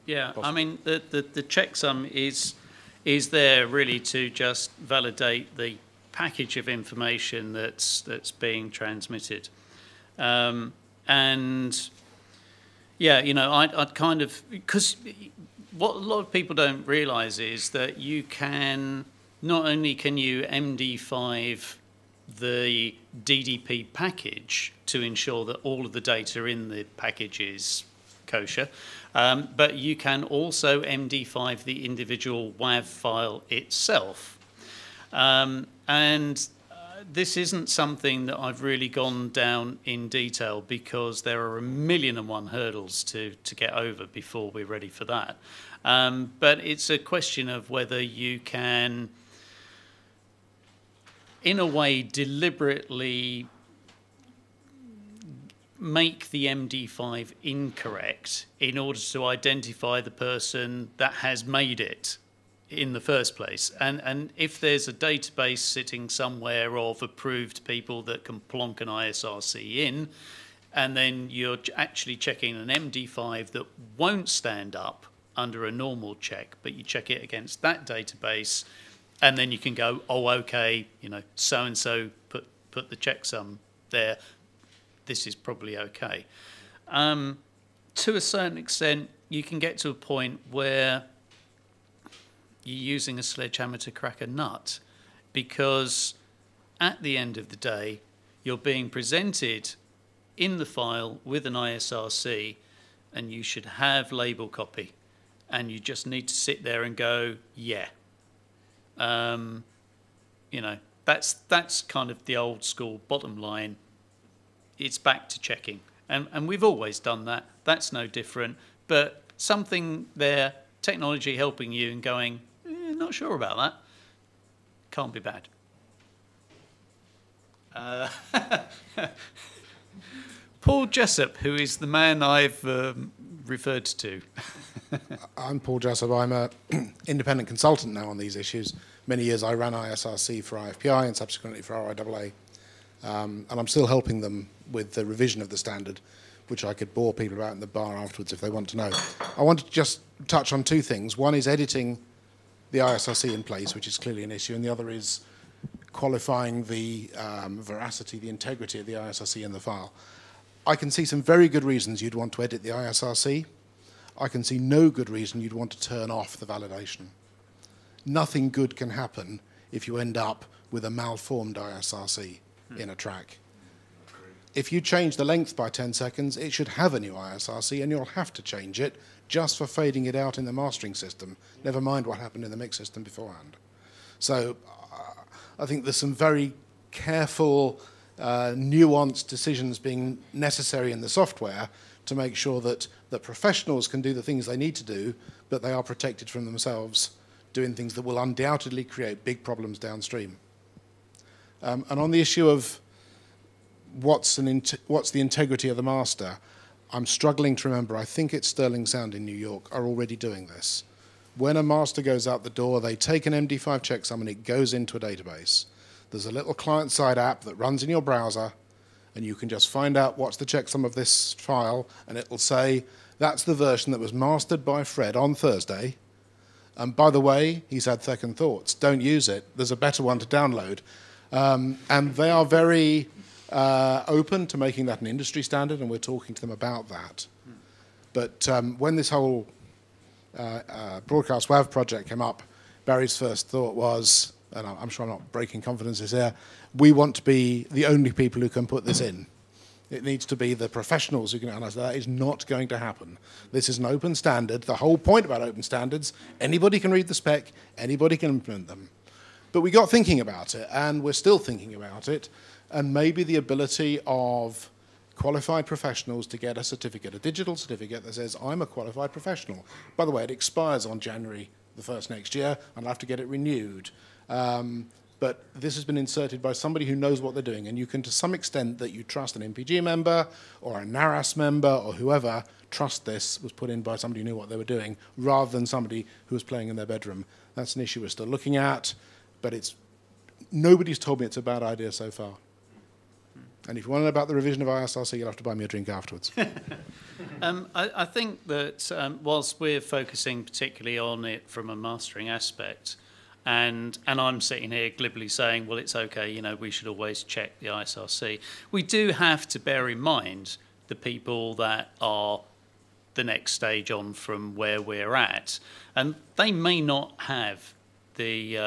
Yeah, possibly. I mean, the checksum is there really to just validate the package of information that's being transmitted. And yeah, you know, I'd kind of, because what a lot of people don't realise is that you can, not only can you MD5 the DDP package to ensure that all of the data in the package is kosher, but you can also MD5 the individual WAV file itself. And this isn't something that I've really gone down in detail, because there are 1,000,001 hurdles to get over before we're ready for that. But it's a question of whether you can, in a way, deliberately make the MD5 incorrect in order to identify the person that has made it in the first place. And if there's a database sitting somewhere of approved people that can plonk an ISRC in, and then you're actually checking an MD5 that won't stand up under a normal check, but you check it against that database, and then you can go, oh, okay, you know, so-and-so put the checksum there, this is probably okay. To a certain extent, you can get to a point where you're using a sledgehammer to crack a nut, because at the end of the day, you're being presented in the file with an ISRC, and you should have label copy, and you just need to sit there and go, yeah. You know, that's kind of the old school bottom line. It's back to checking, and we've always done that. That's no different, but something there, technology helping you and going, not sure about that, can't be bad. Paul Jessup, who is the man I've referred to? I'm Paul Jessup. I'm an independent consultant now on these issues. Many years I ran ISRC for IFPI and subsequently for RIAA. And I'm still helping them with the revision of the standard, which I could bore people about in the bar afterwards if they want to know. I want to just touch on two things. One is editing the ISRC in place, which is clearly an issue, and the other is qualifying the veracity, the integrity of the ISRC in the file. I can see some very good reasons you'd want to edit the ISRC. I can see no good reason you'd want to turn off the validation. Nothing good can happen if you end up with a malformed ISRC in a track. If you change the length by 10 seconds, it should have a new ISRC, and you'll have to change it just for fading it out in the mastering system, never mind what happened in the mix system beforehand. So I think there's some very careful, nuanced decisions being necessary in the software to make sure that the professionals can do the things they need to do, but they are protected from themselves doing things that will undoubtedly create big problems downstream. And on the issue of what's the integrity of the master, I'm struggling to remember. I think it's Sterling Sound in New York are already doing this. When a master goes out the door, they take an MD5 checksum and it goes into a database. There's a little client-side app that runs in your browser, and you can just find out what's the checksum of this file, and it'll say, that's the version that was mastered by Fred on Thursday. And by the way, he's had second thoughts. Don't use it. There's a better one to download. And they are very open to making that an industry standard, and we're talking to them about that. But when this whole broadcast WAV project came up, Barry's first thought was, and I'm sure I'm not breaking confidences here, we want to be the only people who can put this in. It needs to be the professionals who can analyze. That is not going to happen. This is an open standard. The whole point about open standards, anybody can read the spec, anybody can implement them. But we got thinking about it, and we're still thinking about it, and maybe the ability of qualified professionals to get a certificate, a digital certificate that says, I'm a qualified professional. By the way, it expires on January the 1st next year, and I'll have to get it renewed. But this has been inserted by somebody who knows what they're doing, and you can, to some extent, that you trust an MPG member or a NARAS member or whoever, trust this was put in by somebody who knew what they were doing, rather than somebody who was playing in their bedroom. That's an issue we're still looking at, but nobody's told me it's a bad idea so far. And if you want to know about the revision of ISRC, you'll have to buy me a drink afterwards. I think that whilst we're focusing particularly on it from a mastering aspect, and I'm sitting here glibly saying, well, it's okay, you know, we should always check the ISRC. We do have to bear in mind the people that are the next stage on from where we're at, and they may not have the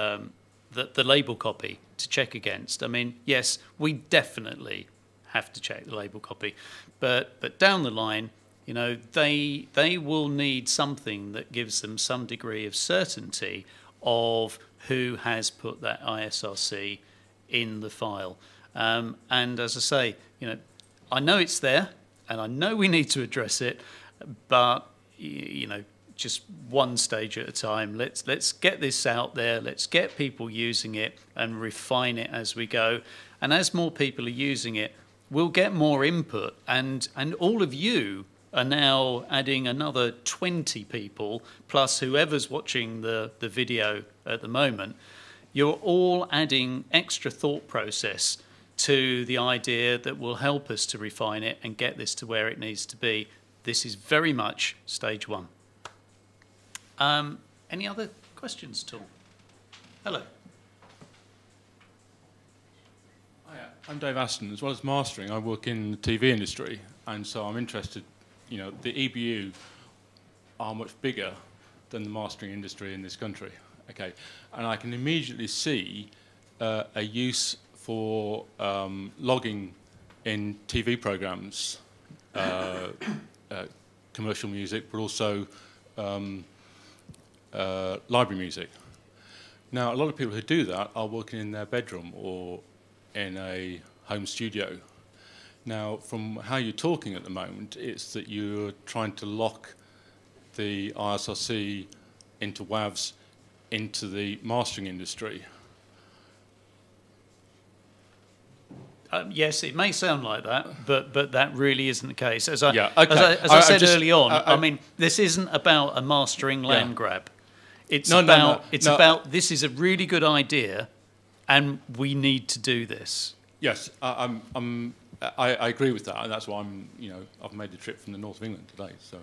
label copy to check against. I mean, yes, we definitely have to check the label copy, but down the line, you know, they will need something that gives them some degree of certainty of who has put that ISRC in the file. And as I say, you know, I know it's there, and I know we need to address it, but you know, just one stage at a time. Let's get this out there. Let's get people using it and refine it as we go. And as more people are using it, we'll get more input. And all of you are now adding another 20 people, plus whoever's watching the video at the moment. You're all adding extra thought process to the idea that will help us to refine it and get this to where it needs to be. This is very much stage one. Any other questions at all? Hello. Hi, I'm Dave Aston. As well as mastering, I work in the TV industry, and so I'm interested. You know, the EBU are much bigger than the mastering industry in this country. Okay, and I can immediately see a use for logging in TV programs, commercial music, but also library music. Now, a lot of people who do that are working in their bedroom or in a home studio. Now, from how you're talking at the moment, it's that you're trying to lock the ISRC into WAVs into the mastering industry. Yes, it may sound like that, but that really isn't the case. As I, Yeah, okay. as I said just- early on, I mean, this isn't about a mastering land Yeah. grab. It's No, about no. about this is a really good idea, and we need to do this. Yes, I agree with that, and that's why I've made the trip from the north of England today, so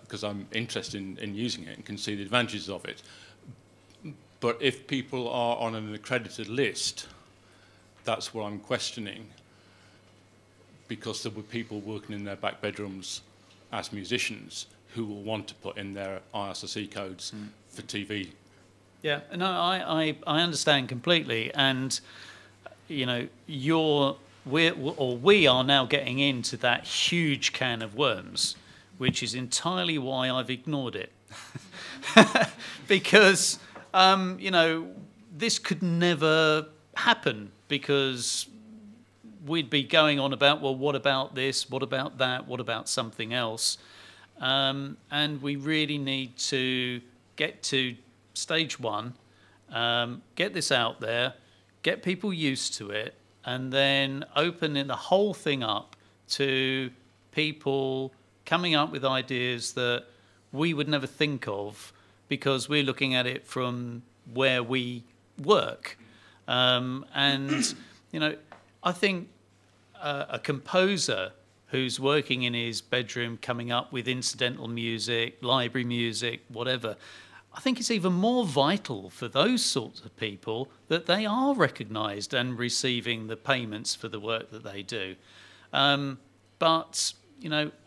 because I'm interested in using it and can see the advantages of it. But if people are on an accredited list, that's what I'm questioning, because there were people working in their back bedrooms as musicians who will want to put in their ISRC codes for TV. Yeah, no, I understand completely, and we are now getting into that huge can of worms, which is entirely why I've ignored it, because this could never happen, because we'd be going on about, well, what about this, what about that, what about something else, and we really need to get to stage one, get this out there, get people used to it, and then opening the whole thing up to people coming up with ideas that we would never think of, because we're looking at it from where we work. And I think a composer who's working in his bedroom coming up with incidental music, library music, whatever, I think it's even more vital for those sorts of people that they are recognised and receiving the payments for the work that they do. But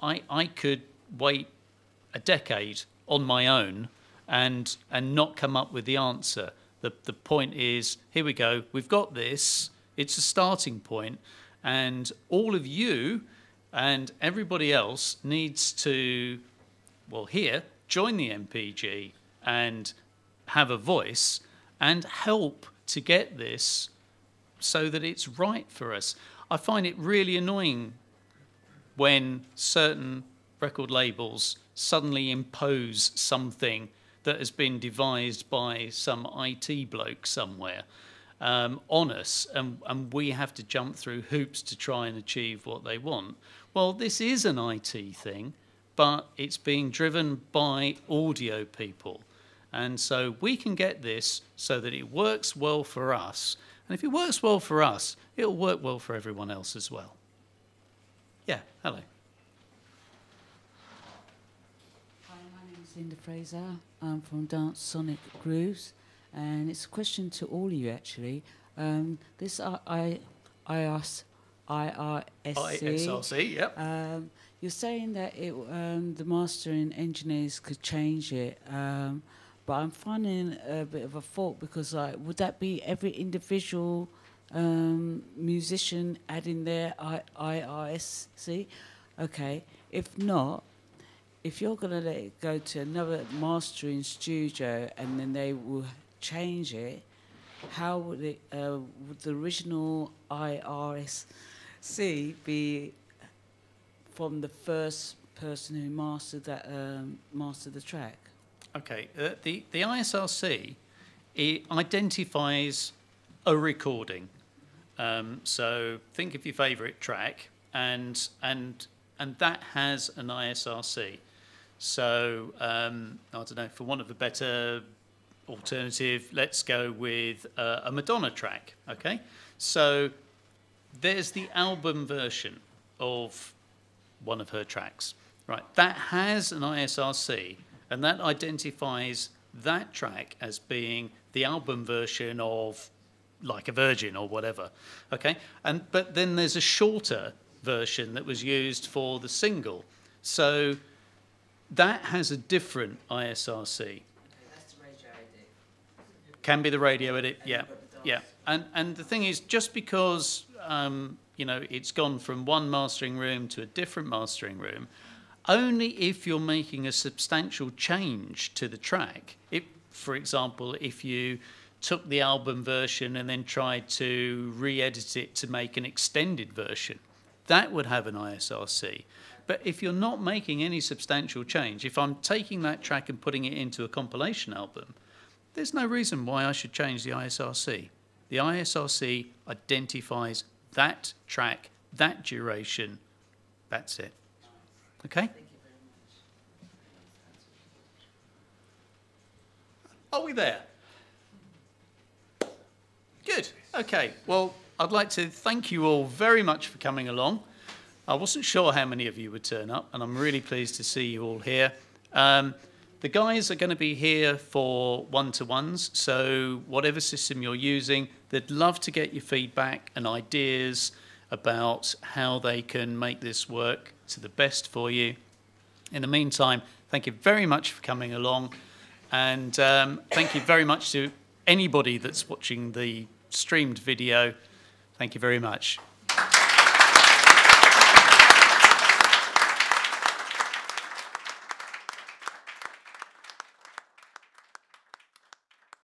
I could wait a decade on my own and not come up with the answer. The point is, here we go, we've got this, it's a starting point, and all of you and everybody else needs to, well, here, join the MPG and have a voice and help to get this so that it's right for us. I find it really annoying when certain record labels suddenly impose something that has been devised by some IT bloke somewhere on us, and we have to jump through hoops to try and achieve what they want. Well, this is an IT thing, but it's being driven by audio people. And so we can get this so that it works well for us. And if it works well for us, it'll work well for everyone else as well. Yeah, hello. Hi, my name is Linda Fraser. I'm from Dance Sonic Grooves. And it's a question to all of you, actually. This ISRC, yep. You're saying that the mastering engineers could change it. But I'm finding a bit of a fault, because would that be every individual musician adding their ISRC? Okay. If not, if you're going to let it go to another mastering studio and then they will change it, how would it would the original ISRC be from the first person who mastered the track? Okay, the ISRC, it identifies a recording. So think of your favourite track, and that has an ISRC. So I don't know, for want of a better alternative, let's go with a Madonna track. Okay, so there's the album version of one of her tracks, right? That has an ISRC. And that identifies that track as being the album version of Like a Virgin or whatever, okay? But then there's a shorter version that was used for the single. So that has a different ISRC. That's the radio edit. Can be the radio edit, yeah, yeah. And the thing is, just because it's gone from one mastering room to a different mastering room, only if you're making a substantial change to the track. For example, if you took the album version and then tried to re-edit it to make an extended version, that would have an ISRC. But if you're not making any substantial change, if I'm taking that track and putting it into a compilation album, there's no reason why I should change the ISRC. The ISRC identifies that track, that duration. That's it. Okay? Are we there? Good. Okay. Well, I'd like to thank you all very much for coming along. I wasn't sure how many of you would turn up, and I'm really pleased to see you all here. The guys are going to be here for one-to-ones, so whatever system you're using, they'd love to get your feedback and ideas about how they can make this work to the best for you. In the meantime, thank you very much for coming along, and thank you very much to anybody that's watching the streamed video. Thank you very much.